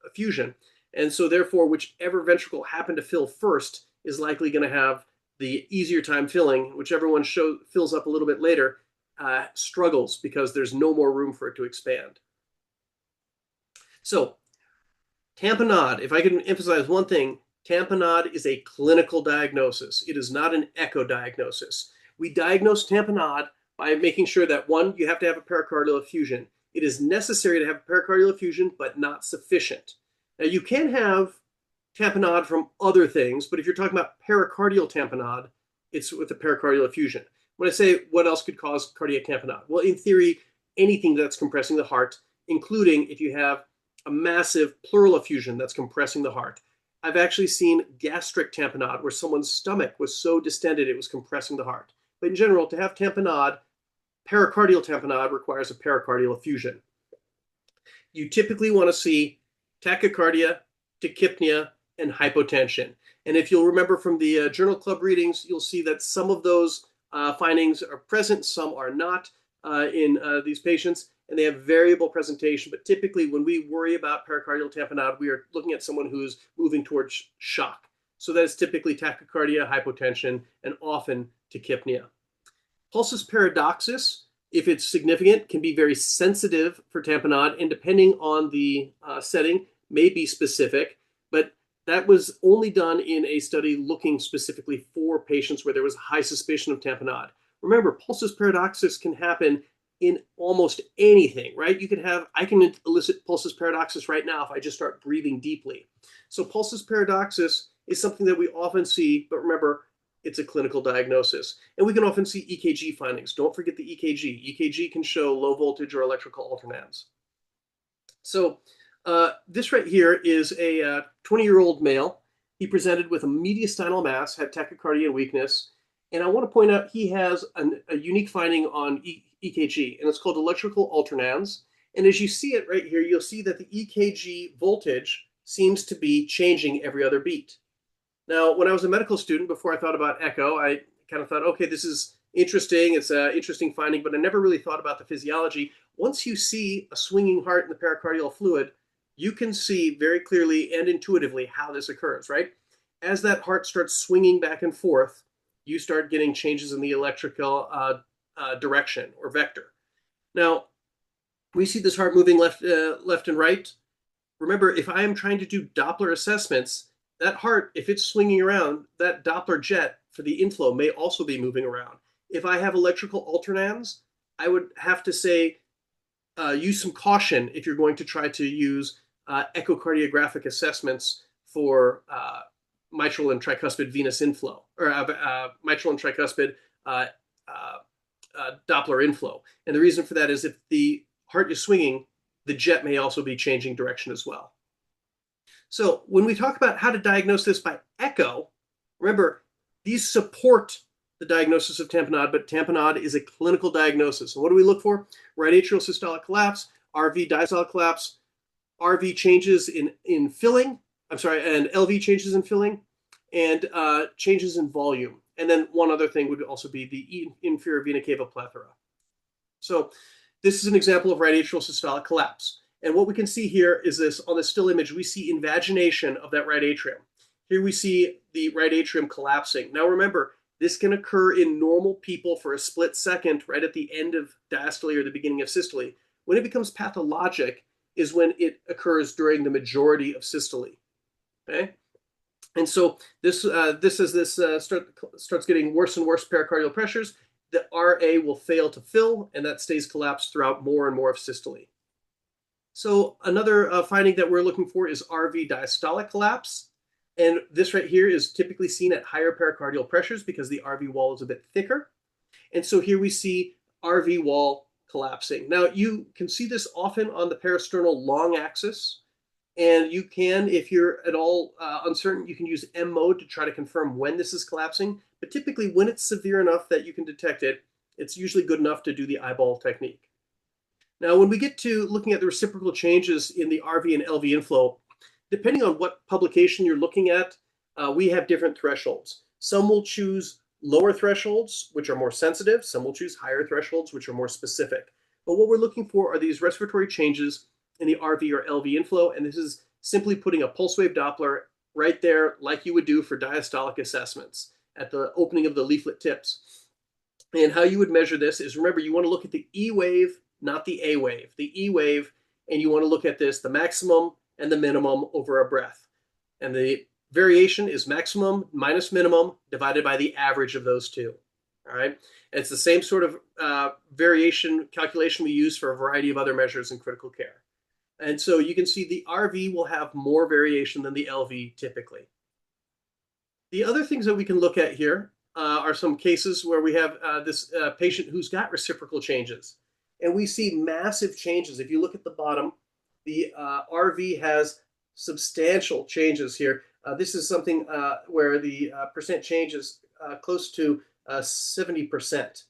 effusion. And so therefore, whichever ventricle happened to fill first is likely going to have the easier time filling. Whichever one fills up a little bit later struggles because there's no more room for it to expand. So tamponade, if I can emphasize one thing, tamponade is a clinical diagnosis. It is not an echo diagnosis. We diagnose tamponade by making sure that, one, you have to have a pericardial effusion. It is necessary to have a pericardial effusion, but not sufficient. Now, you can have tamponade from other things, but if you're talking about pericardial tamponade, it's with a pericardial effusion. When I say what else could cause cardiac tamponade? Well, in theory, anything that's compressing the heart, including if you have a massive pleural effusion that's compressing the heart. I've actually seen gastric tamponade where someone's stomach was so distended it was compressing the heart. But in general, to have tamponade, pericardial tamponade requires a pericardial effusion. You typically want to see tachycardia, tachypnea, and hypotension. And if you'll remember from the journal club readings, you'll see that some of those findings are present, some are not in these patients, and they have variable presentation. But typically when we worry about pericardial tamponade, we are looking at someone who's moving towards shock. So that is typically tachycardia, hypotension, and often tachypnea. Pulsus paradoxus, if it's significant, can be very sensitive for tamponade, and depending on the setting, may be specific. But that was only done in a study looking specifically for patients where there was high suspicion of tamponade. Remember, pulsus paradoxus can happen in almost anything, right? I can elicit pulsus paradoxus right now if I just start breathing deeply. So pulsus paradoxus is something that we often see, but remember, it's a clinical diagnosis. And we can often see EKG findings. Don't forget the EKG. EKG can show low voltage or electrical alternans. So this right here is a 20-year-old male. He presented with a mediastinal mass, had tachycardia and weakness. And I want to point out he has a unique finding on EKG, and it's called electrical alternans. And as you see it right here, you'll see that the EKG voltage seems to be changing every other beat. Now, when I was a medical student, before I thought about echo, I kind of thought, okay, this is interesting. It's an interesting finding, but I never really thought about the physiology. Once you see a swinging heart in the pericardial fluid, you can see very clearly and intuitively how this occurs, right? As that heart starts swinging back and forth, you start getting changes in the electrical direction or vector. Now, we see this heart moving left and right. Remember, if I am trying to do Doppler assessments, that heart, if it's swinging around, that Doppler jet for the inflow may also be moving around. If I have electrical alternans, I would have to say use some caution if you're going to try to use echocardiographic assessments for mitral and tricuspid venous inflow, or mitral and tricuspid Doppler inflow. And the reason for that is if the heart is swinging, the jet may also be changing direction as well. So when we talk about how to diagnose this by echo, remember, these support the diagnosis of tamponade, but tamponade is a clinical diagnosis. And what do we look for? Right atrial systolic collapse, RV diastolic collapse, RV changes in filling, and LV changes in filling, and changes in volume. And then one other thing would also be the inferior vena cava plethora. So this is an example of right atrial systolic collapse. And what we can see here is this, on the still image, we see invagination of that right atrium. Here we see the right atrium collapsing. Now remember, this can occur in normal people for a split second right at the end of diastole or the beginning of systole. When it becomes pathologic is when it occurs during the majority of systole. Okay, and so this starts getting worse and worse pericardial pressures, the RA will fail to fill, and that stays collapsed throughout more and more of systole. So another finding that we're looking for is RV diastolic collapse. And this right here is typically seen at higher pericardial pressures because the RV wall is a bit thicker. And so here we see RV wall collapsing. Now you can see this often on the parasternal long axis. And you can, if you're at all uncertain, you can use M mode to try to confirm when this is collapsing. But typically when it's severe enough that you can detect it, it's usually good enough to do the eyeball technique. Now, when we get to looking at the reciprocal changes in the RV and LV inflow, depending on what publication you're looking at, we have different thresholds. Some will choose lower thresholds, which are more sensitive. Some will choose higher thresholds, which are more specific. But what we're looking for are these respiratory changes in the RV or LV inflow, and this is simply putting a pulse wave Doppler right there like you would do for diastolic assessments at the opening of the leaflet tips. And how you would measure this is, remember, you want to look at the E wave, not the A wave. The E wave, and you want to look at this, the maximum and the minimum over a breath. And the variation is maximum minus minimum divided by the average of those two. All right. And it's the same sort of variation calculation we use for a variety of other measures in critical care. And so you can see the RV will have more variation than the LV typically. The other things that we can look at here are some cases where we have this patient who's got reciprocal changes. And we see massive changes. If you look at the bottom, the RV has substantial changes here. This is something where the percent change is close to 70%.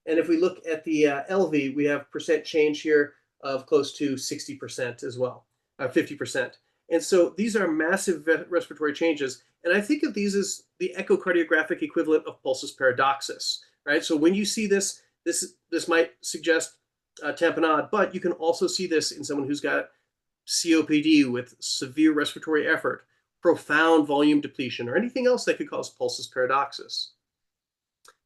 And if we look at the LV, we have percent change here of close to 60% as well, 50%. And so these are massive respiratory changes. And I think of these as the echocardiographic equivalent of pulsus paradoxus, right? So when you see this, this might suggest tamponade, but you can also see this in someone who's got COPD with severe respiratory effort, profound volume depletion, or anything else that could cause pulsus paradoxus.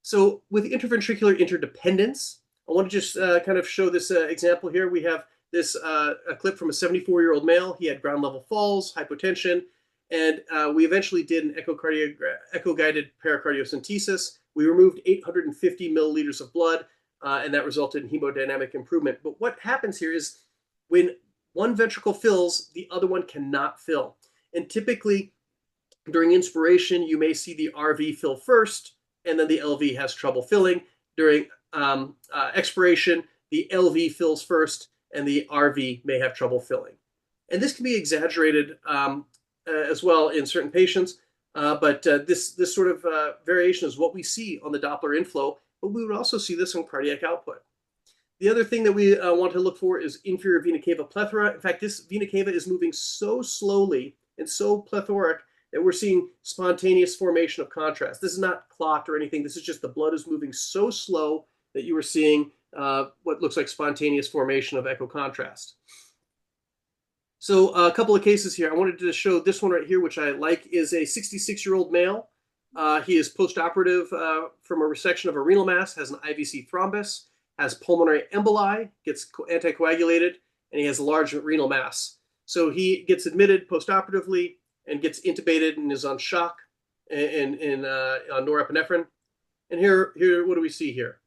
So with interventricular interdependence, I want to just kind of show this example here. We have this a clip from a 74-year-old male. He had ground level falls, hypotension, and we eventually did an echo-guided pericardiocentesis. We removed 850 milliliters of blood, and that resulted in hemodynamic improvement. But what happens here is when one ventricle fills, the other one cannot fill. And typically during inspiration, you may see the RV fill first, and then the LV has trouble filling. During expiration, the LV fills first, and the RV may have trouble filling. And this can be exaggerated as well in certain patients, but this sort of variation is what we see on the Doppler inflow, but we would also see this on cardiac output. The other thing that we want to look for is inferior vena cava plethora. In fact, this vena cava is moving so slowly and so plethoric that we're seeing spontaneous formation of contrast. This is not clot or anything. This is just the blood is moving so slow that you are seeing what looks like spontaneous formation of echo contrast. So a couple of cases here. I wanted to show this one right here, which I like, is a 66-year-old male. He is postoperative from a resection of a renal mass, has an IVC thrombus, has pulmonary emboli, gets anticoagulated, and he has a large renal mass. So he gets admitted postoperatively and gets intubated and is on shock and on norepinephrine. And here, what do we see here?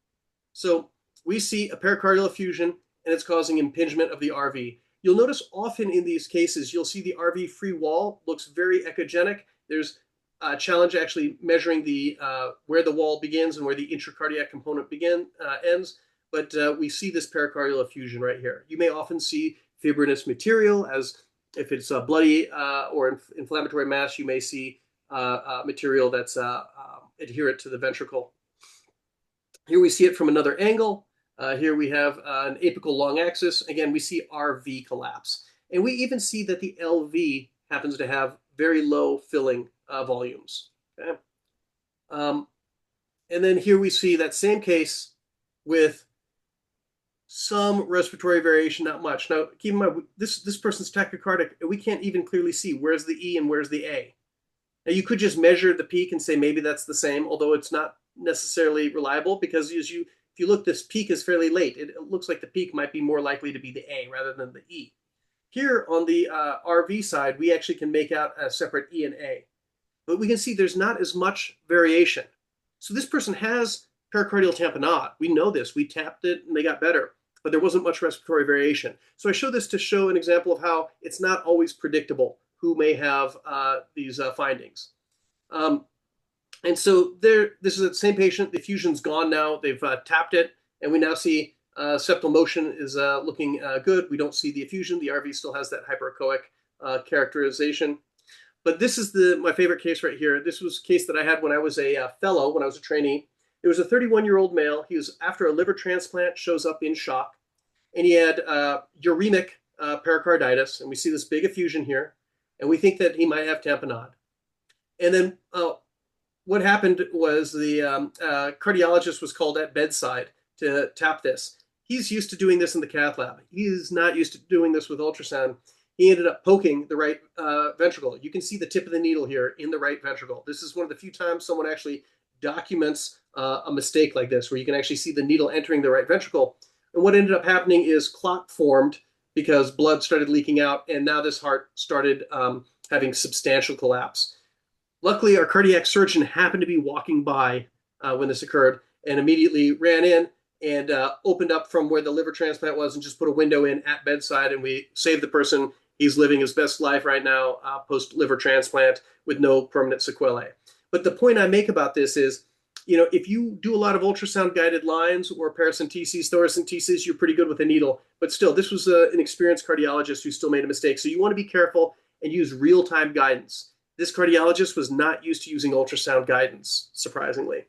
So we see a pericardial effusion, and it's causing impingement of the RV. You'll notice often in these cases, you'll see the RV free wall looks very echogenic. There's a challenge actually measuring the where the wall begins and where the intracardiac component ends. But we see this pericardial effusion right here. You may often see fibrinous material, as if it's a bloody or inflammatory mass, you may see material that's adherent to the ventricle. Here we see it from another angle. Here we have an apical long axis. Again, we see RV collapse. And we even see that the LV happens to have very low filling volumes. Okay? And then here we see that same case with some respiratory variation, not much. Now, keep in mind, this person's tachycardic, and we can't even clearly see where's the E and where's the A. Now you could just measure the peak and say maybe that's the same, although it's not necessarily reliable, because if you look, this peak is fairly late. It looks like the peak might be more likely to be the A rather than the E. Here on the RV side, we actually can make out a separate E and A, but we can see there's not as much variation. So this person has pericardial tamponade. We know this. We tapped it and they got better, but there wasn't much respiratory variation. So I show this to show an example of how it's not always predictable who may have these findings. And so this is the same patient. The effusion's gone now. They've tapped it, and we now see septal motion is looking good. We don't see the effusion. The RV still has that hyperechoic characterization. But this is my favorite case right here. This was a case that I had when I was a fellow, when I was a trainee. It was a 31-year-old male. He was after a liver transplant, shows up in shock, and he had uremic pericarditis, and we see this big effusion here, and we think that he might have tamponade. And then what happened was the cardiologist was called at bedside to tap this. He's used to doing this in the cath lab. He's not used to doing this with ultrasound. He ended up poking the right ventricle. You can see the tip of the needle here in the right ventricle. This is one of the few times someone actually documents a mistake like this, where you can actually see the needle entering the right ventricle. And what ended up happening is clot formed because blood started leaking out, and now this heart started having substantial collapse. Luckily, our cardiac surgeon happened to be walking by when this occurred and immediately ran in and opened up from where the liver transplant was and just put a window in at bedside, and we saved the person. He's living his best life right now post-liver transplant with no permanent sequelae. But the point I make about this is, if you do a lot of ultrasound-guided lines or paracenteses, thoracenteses, you're pretty good with a needle. But still, this was an experienced cardiologist who still made a mistake. So you want to be careful and use real-time guidance. This cardiologist was not used to using ultrasound guidance, surprisingly.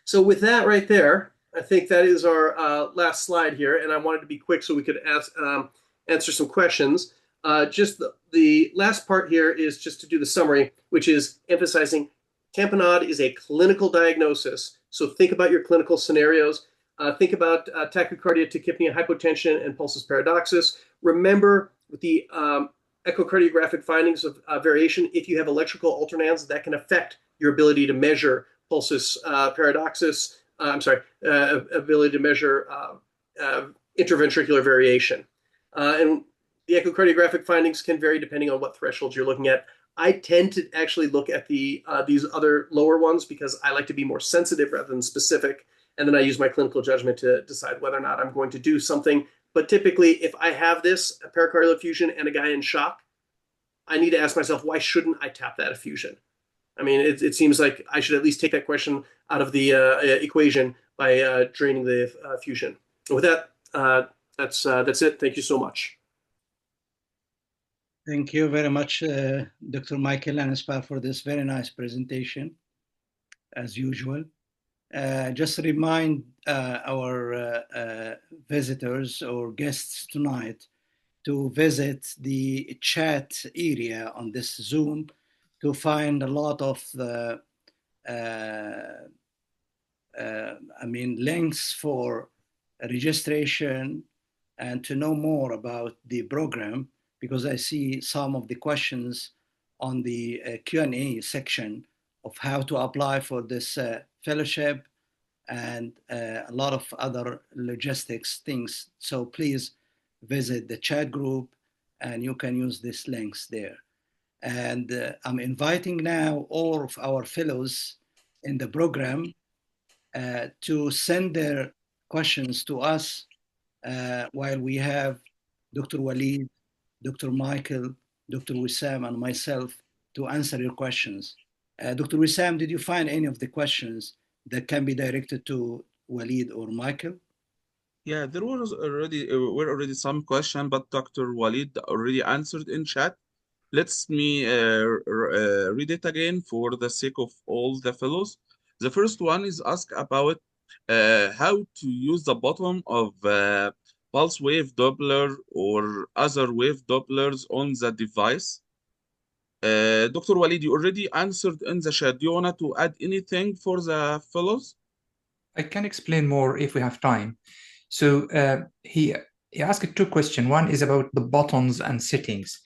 So with that right there, I think that is our last slide here, and I wanted to be quick so we could answer some questions. Just the last part here is just to do the summary, which is emphasizing tamponade is a clinical diagnosis. So think about your clinical scenarios. Think about tachycardia, tachypnea, hypotension, and pulsus paradoxus. Remember with the echocardiographic findings of variation, if you have electrical alternans, that can affect your ability to measure pulsus paradoxus. Ability to measure interventricular variation. And the echocardiographic findings can vary depending on what thresholds you're looking at. I tend to actually look at these other lower ones because I like to be more sensitive rather than specific. And then I use my clinical judgment to decide whether or not I'm going to do something. But typically, if I have a pericardial effusion and a guy in shock, I need to ask myself, why shouldn't I tap that effusion? I mean, it seems like I should at least take that question out of the equation by draining the effusion. And with that, that's it. Thank you so much. Thank you very much, Dr. Michael Lanspar, for this very nice presentation, as usual. Just remind our visitors or guests tonight to visit the chat area on this Zoom to find a lot of the links for registration and to know more about the program, because I see some of the questions on the Q&A section of how to apply for this fellowship and a lot of other logistics things. So please visit the chat group and you can use these links there. And I'm inviting now all of our fellows in the program to send their questions to us while we have Dr. Walid, Dr. Michael, Dr. Wissam, and myself to answer your questions. Dr. Wissam, did you find any of the questions that can be directed to Walid or Michael? Yeah, there was were already some questions, but Dr. Walid already answered in chat. Let me read it again for the sake of all the fellows. The first one is asked about how to use the bottom of pulse wave Doppler or other wave Dopplers on the device. Dr. Walid, you already answered in the chat. Do you want to add anything for the fellows? I can explain more if we have time. So he asked two questions. One is about the buttons and settings.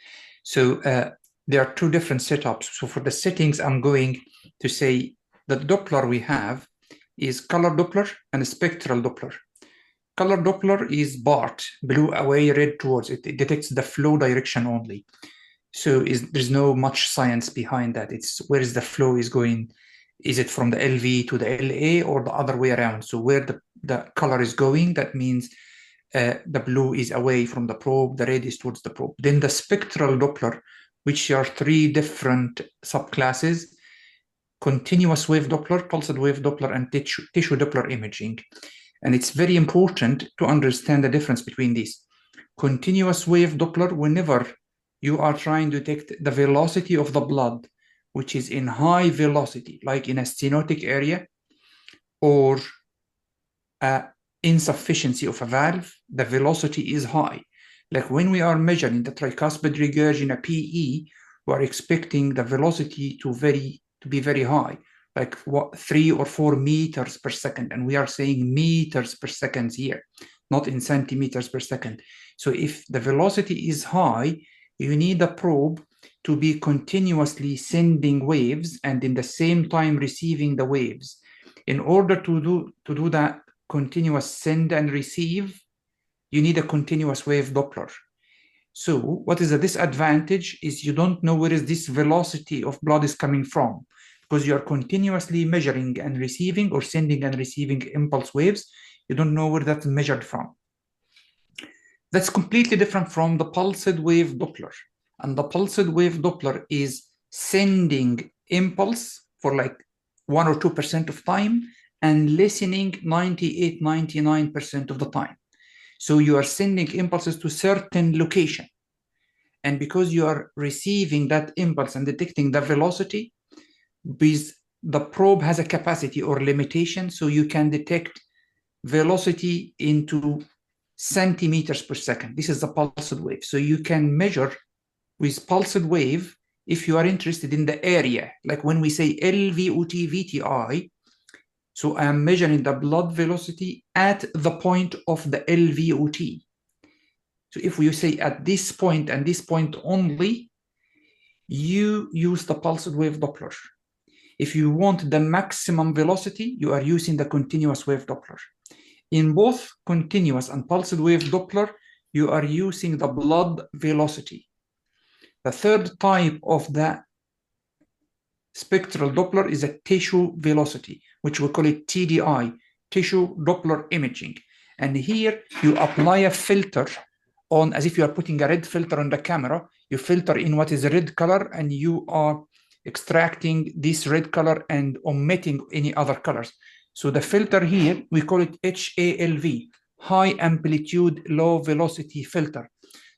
So there are two different setups. So for the settings, I'm going to say the Doppler we have is color Doppler and a spectral Doppler. Color Doppler is BART, blue away, red towards it. It detects the flow direction only. So there's no much science behind that. It's where is the flow is going. Is it from the LV to the LA or the other way around? So where the color is going, that means the blue is away from the probe, the red is towards the probe. Then the spectral Doppler, which are three different subclasses: continuous wave Doppler, pulsed wave Doppler, and tissue Doppler imaging. And it's very important to understand the difference between these. Continuous wave Doppler, whenever you are trying to detect the velocity of the blood, which is in high velocity, like in a stenotic area, or insufficiency of a valve, the velocity is high. Like when we are measuring the tricuspid regurg in a PE, we are expecting the velocity to be very high, like 3 or 4 meters per second. And we are saying meters per second here, not in centimeters per second. So if the velocity is high, you need a probe to be continuously sending waves and in the same time receiving the waves. In order to do that continuous send and receive, you need a continuous wave Doppler. So what is the disadvantage is you don't know where is this velocity of blood is coming from, because you are continuously measuring and receiving or sending and receiving impulse waves. You don't know where that's measured from. That's completely different from the pulsed wave Doppler. And the pulsed wave Doppler is sending impulse for like 1 or 2% of time and listening 98–99% of the time. So you are sending impulses to certain location. And because you are receiving that impulse and detecting the velocity, the probe has a capacity or limitation, so you can detect velocity into centimeters per second. This is the pulsed wave. So you can measure with pulsed wave if you are interested in the area. Like when we say LVOT VTI, so I am measuring the blood velocity at the point of the LVOT. So if you say at this point and this point only, you use the pulsed wave Doppler. If you want the maximum velocity, you are using the continuous wave Doppler. In both continuous and pulsed wave Doppler, you are using the blood velocity. The third type of the spectral Doppler is a tissue velocity, which we call it TDI, tissue Doppler imaging. And here you apply a filter on, as if you are putting a red filter on the camera. You filter in what is a red color, and you are extracting this red color and omitting any other colors. So the filter here, we call it HALV, high amplitude, low velocity filter.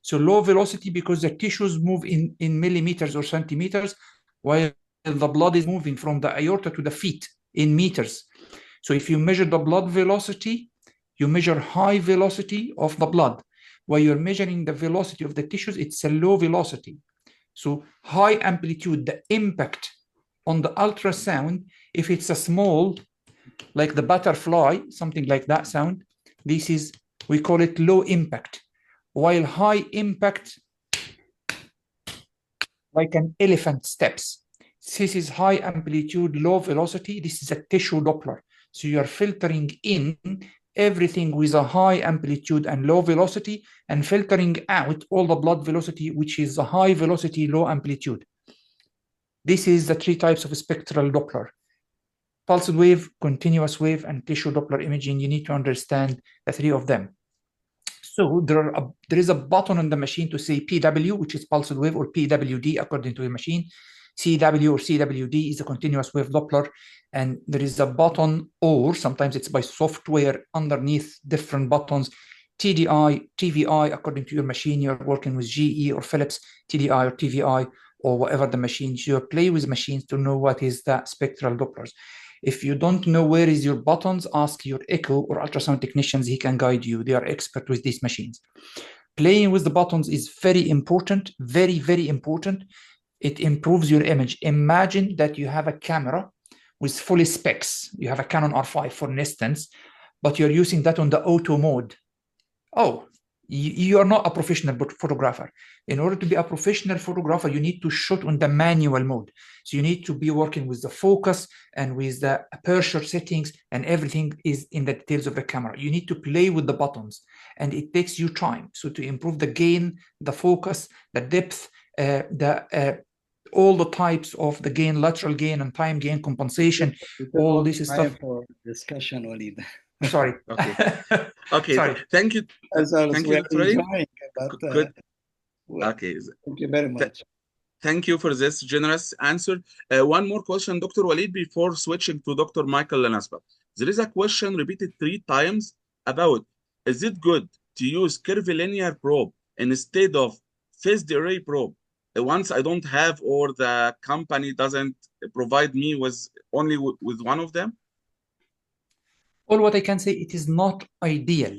So low velocity because the tissues move in millimeters or centimeters, while the blood is moving from the aorta to the feet in meters. So if you measure the blood velocity, you measure high velocity of the blood. While you're measuring the velocity of the tissues, it's a low velocity. So high amplitude, the impact on the ultrasound, if it's a small, like the butterfly, something like that sound, this is, we call it low impact. While high impact, like an elephant steps. This is high amplitude, low velocity. This is a tissue Doppler. So you are filtering in everything with a high amplitude and low velocity, and filtering out all the blood velocity, which is a high velocity, low amplitude. This is the 3 types of spectral Doppler: pulsed wave, continuous wave, and tissue Doppler imaging. You need to understand the 3 of them. So there is a button on the machine to say PW, which is pulsed wave, or PWD according to the machine. CW or CWD is a continuous wave Doppler. And there is a button, or sometimes it's by software underneath different buttons, TDI, TVI, according to your machine. You're working with GE or Philips, TDI or TVI, or whatever the machines. You play with machines to know what is that spectral Dopplers. If you don't know where is your buttons, ask your echo or ultrasound technicians. He can guide you. They are expert with these machines. Playing with the buttons is very important, very, very important. It improves your image. Imagine that you have a camera with full specs. You have a Canon R5, for instance, but you're using that on the auto mode. Oh, You are not a professional photographer. In order to be a professional photographer, you need to shoot on the manual mode. So you need to be working with the focus and with the aperture settings, and everything is in the details of the camera. You need to play with the buttons, and it takes you time. So to improve the gain, the focus, the depth, all the types of the gain, lateral gain and time gain compensation, all this stuff. For discussion, Walid. Sorry. Okay. Okay. Sorry. Thank you. Thank you, Dr. Walid. Good. Okay. Thank you very much. Thank you for this generous answer. One more question, Dr. Walid, before switching to Dr. Michael Lanasba. There is a question repeated 3 times about, is it good to use curvilinear probe instead of phased array probe once I don't have, or the company doesn't provide me with only with one of them? All what I can say, it is not ideal.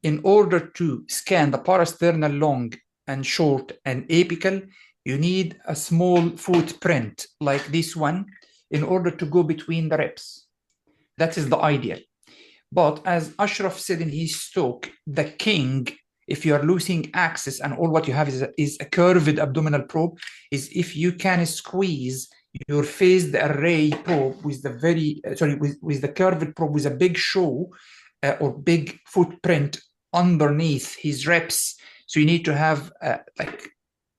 In order to scan the parasternal long and short and apical, you need a small footprint like this one in order to go between the ribs. That is the ideal. But as Ashraf said in his talk, the king, if you are losing access and all what you have is a curved abdominal probe, is if you can squeeze your phased array probe with the with the curved probe with a big show or big footprint underneath his reps. So you need to have like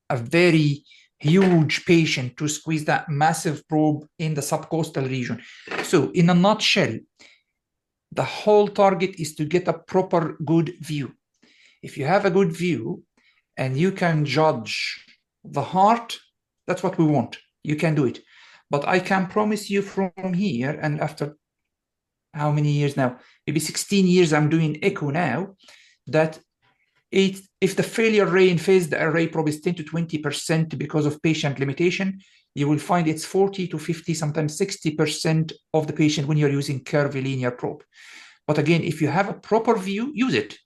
a very huge patient to squeeze that massive probe in the subcostal region. So in a nutshell, the whole target is to get a proper good view. If you have a good view and you can judge the heart, that's what we want. You can do it. But I can promise you from here, and after how many years now? Maybe 16 years I'm doing echo now, that if the failure rate in phased array probe is 10 to 20% because of patient limitation, you will find it's 40 to 50, sometimes 60% of the patient when you're using curvilinear probe. But again, if you have a proper view, use it,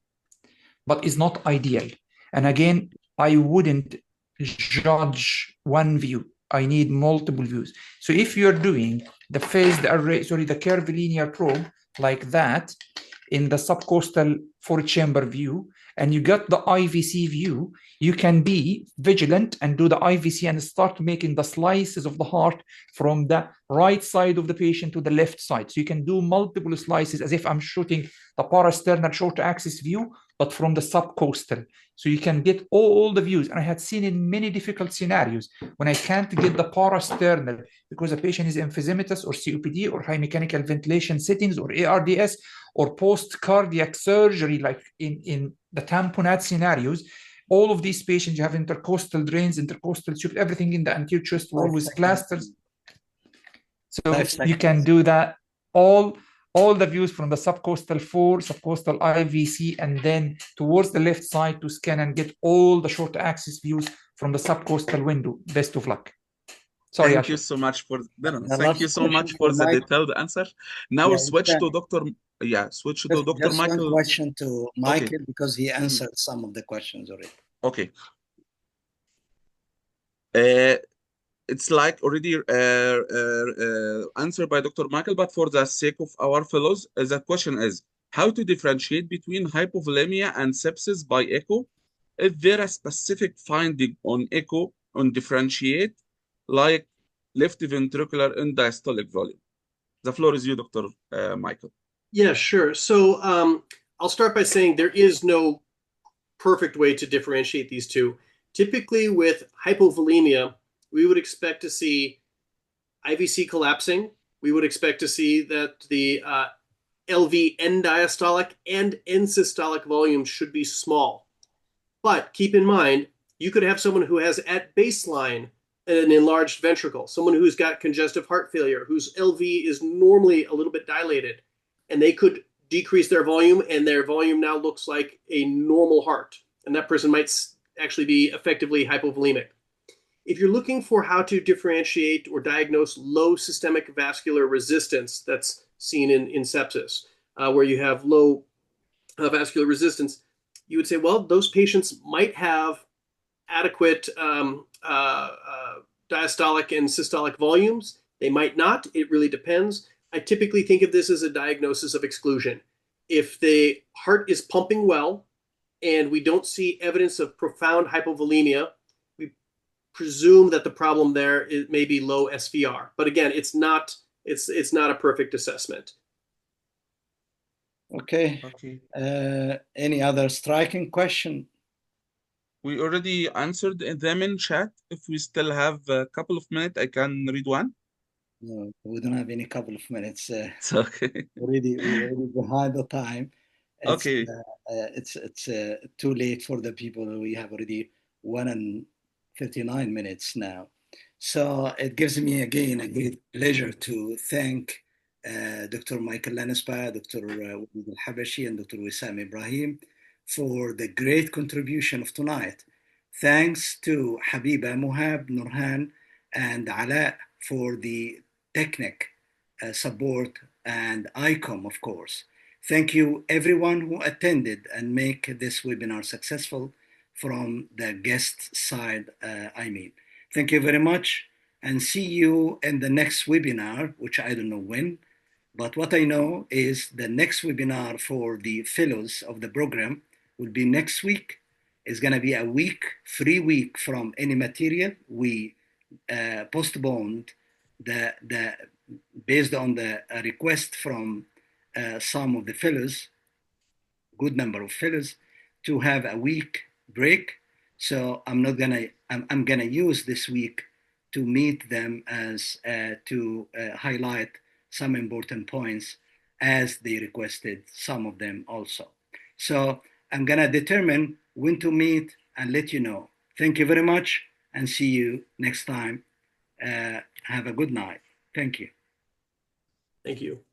but it's not ideal. And again, I wouldn't judge one view. I need multiple views. So if you're doing the phased array, the curvilinear probe like that in the subcostal 4-chamber view, and you got the IVC view, you can be vigilant and do the IVC and start making the slices of the heart from the right side of the patient to the left side. So you can do multiple slices as if I'm shooting the parasternal short axis view, but from the subcostal. So you can get all the views. And I had seen in many difficult scenarios when I can't get the parasternal because a patient is emphysematous or COPD or high mechanical ventilation settings or ARDS or post-cardiac surgery, like in the tamponade scenarios. All of these patients, you have intercostal drains, intercostal tube, everything in the anterior chest wall with clusters. So you can do that all the views from the subcostal 4, subcostal IVC, and then towards the left side to scan and get all the short axis views from the subcostal window. Best of luck. Sorry, thank you so much for thank you so much for the detailed answer. Now switch to Dr. Dr. Michael. One question to Michael, because he answered some of the questions already. Okay. It's like already answered by Dr. Michael, but for the sake of our fellows, the question is how to differentiate between hypovolemia and sepsis by echo. Is there a specific finding on echo on differentiate, like left ventricular and diastolic volume? The floor is you, Dr. Michael. Yeah, sure. So I'll start by saying there is no perfect way to differentiate these two. Typically with hypovolemia, we would expect to see IVC collapsing. We would expect to see that the LV end diastolic and end systolic volume should be small. But keep in mind, you could have someone who has at baseline an enlarged ventricle, someone who's got congestive heart failure, whose LV is normally a little bit dilated, and they could decrease their volume, and their volume now looks like a normal heart. And that person might actually be effectively hypovolemic. If you're looking for how to differentiate or diagnose low systemic vascular resistance that's seen in sepsis, where you have low vascular resistance, you would say, well, those patients might have adequate diastolic and systolic volumes. They might not. It really depends. I typically think of this as a diagnosis of exclusion. If the heart is pumping well and we don't see evidence of profound hypovolemia, we presume that the problem there is maybe low SVR. But again, it's not a perfect assessment. Okay. Any other striking question? We already answered them in chat. If we still have a couple of minutes, I can read one. No, we don't have any couple of minutes. It's okay. We're already behind the time. It's, Okay. It's too late for the people. We have already 1 and 39 minutes now. So it gives me again a great pleasure to thank Dr. Michael Lanspa, Dr. Walid Al-Habashi, and Dr. Wissam Ibrahim for the great contribution of tonight. Thanks to Habiba, Muhab, Nurhan, and Ala for the technical support, and ICOM, of course. Thank you everyone who attended and make this webinar successful from the guest side, Thank you very much, and see you in the next webinar, which I don't know when, but what I know is the next webinar for the fellows of the program will be next week. It's gonna be a week, free week from any material. We postponed based on the request from some of the fellows, good number of fellows, to have a week break. So I'm gonna use this week to meet them as to highlight some important points as they requested, some of them also. So I'm gonna determine when to meet and let you know. Thank you very much and see you next time. Have a good night. Thank you. Thank you.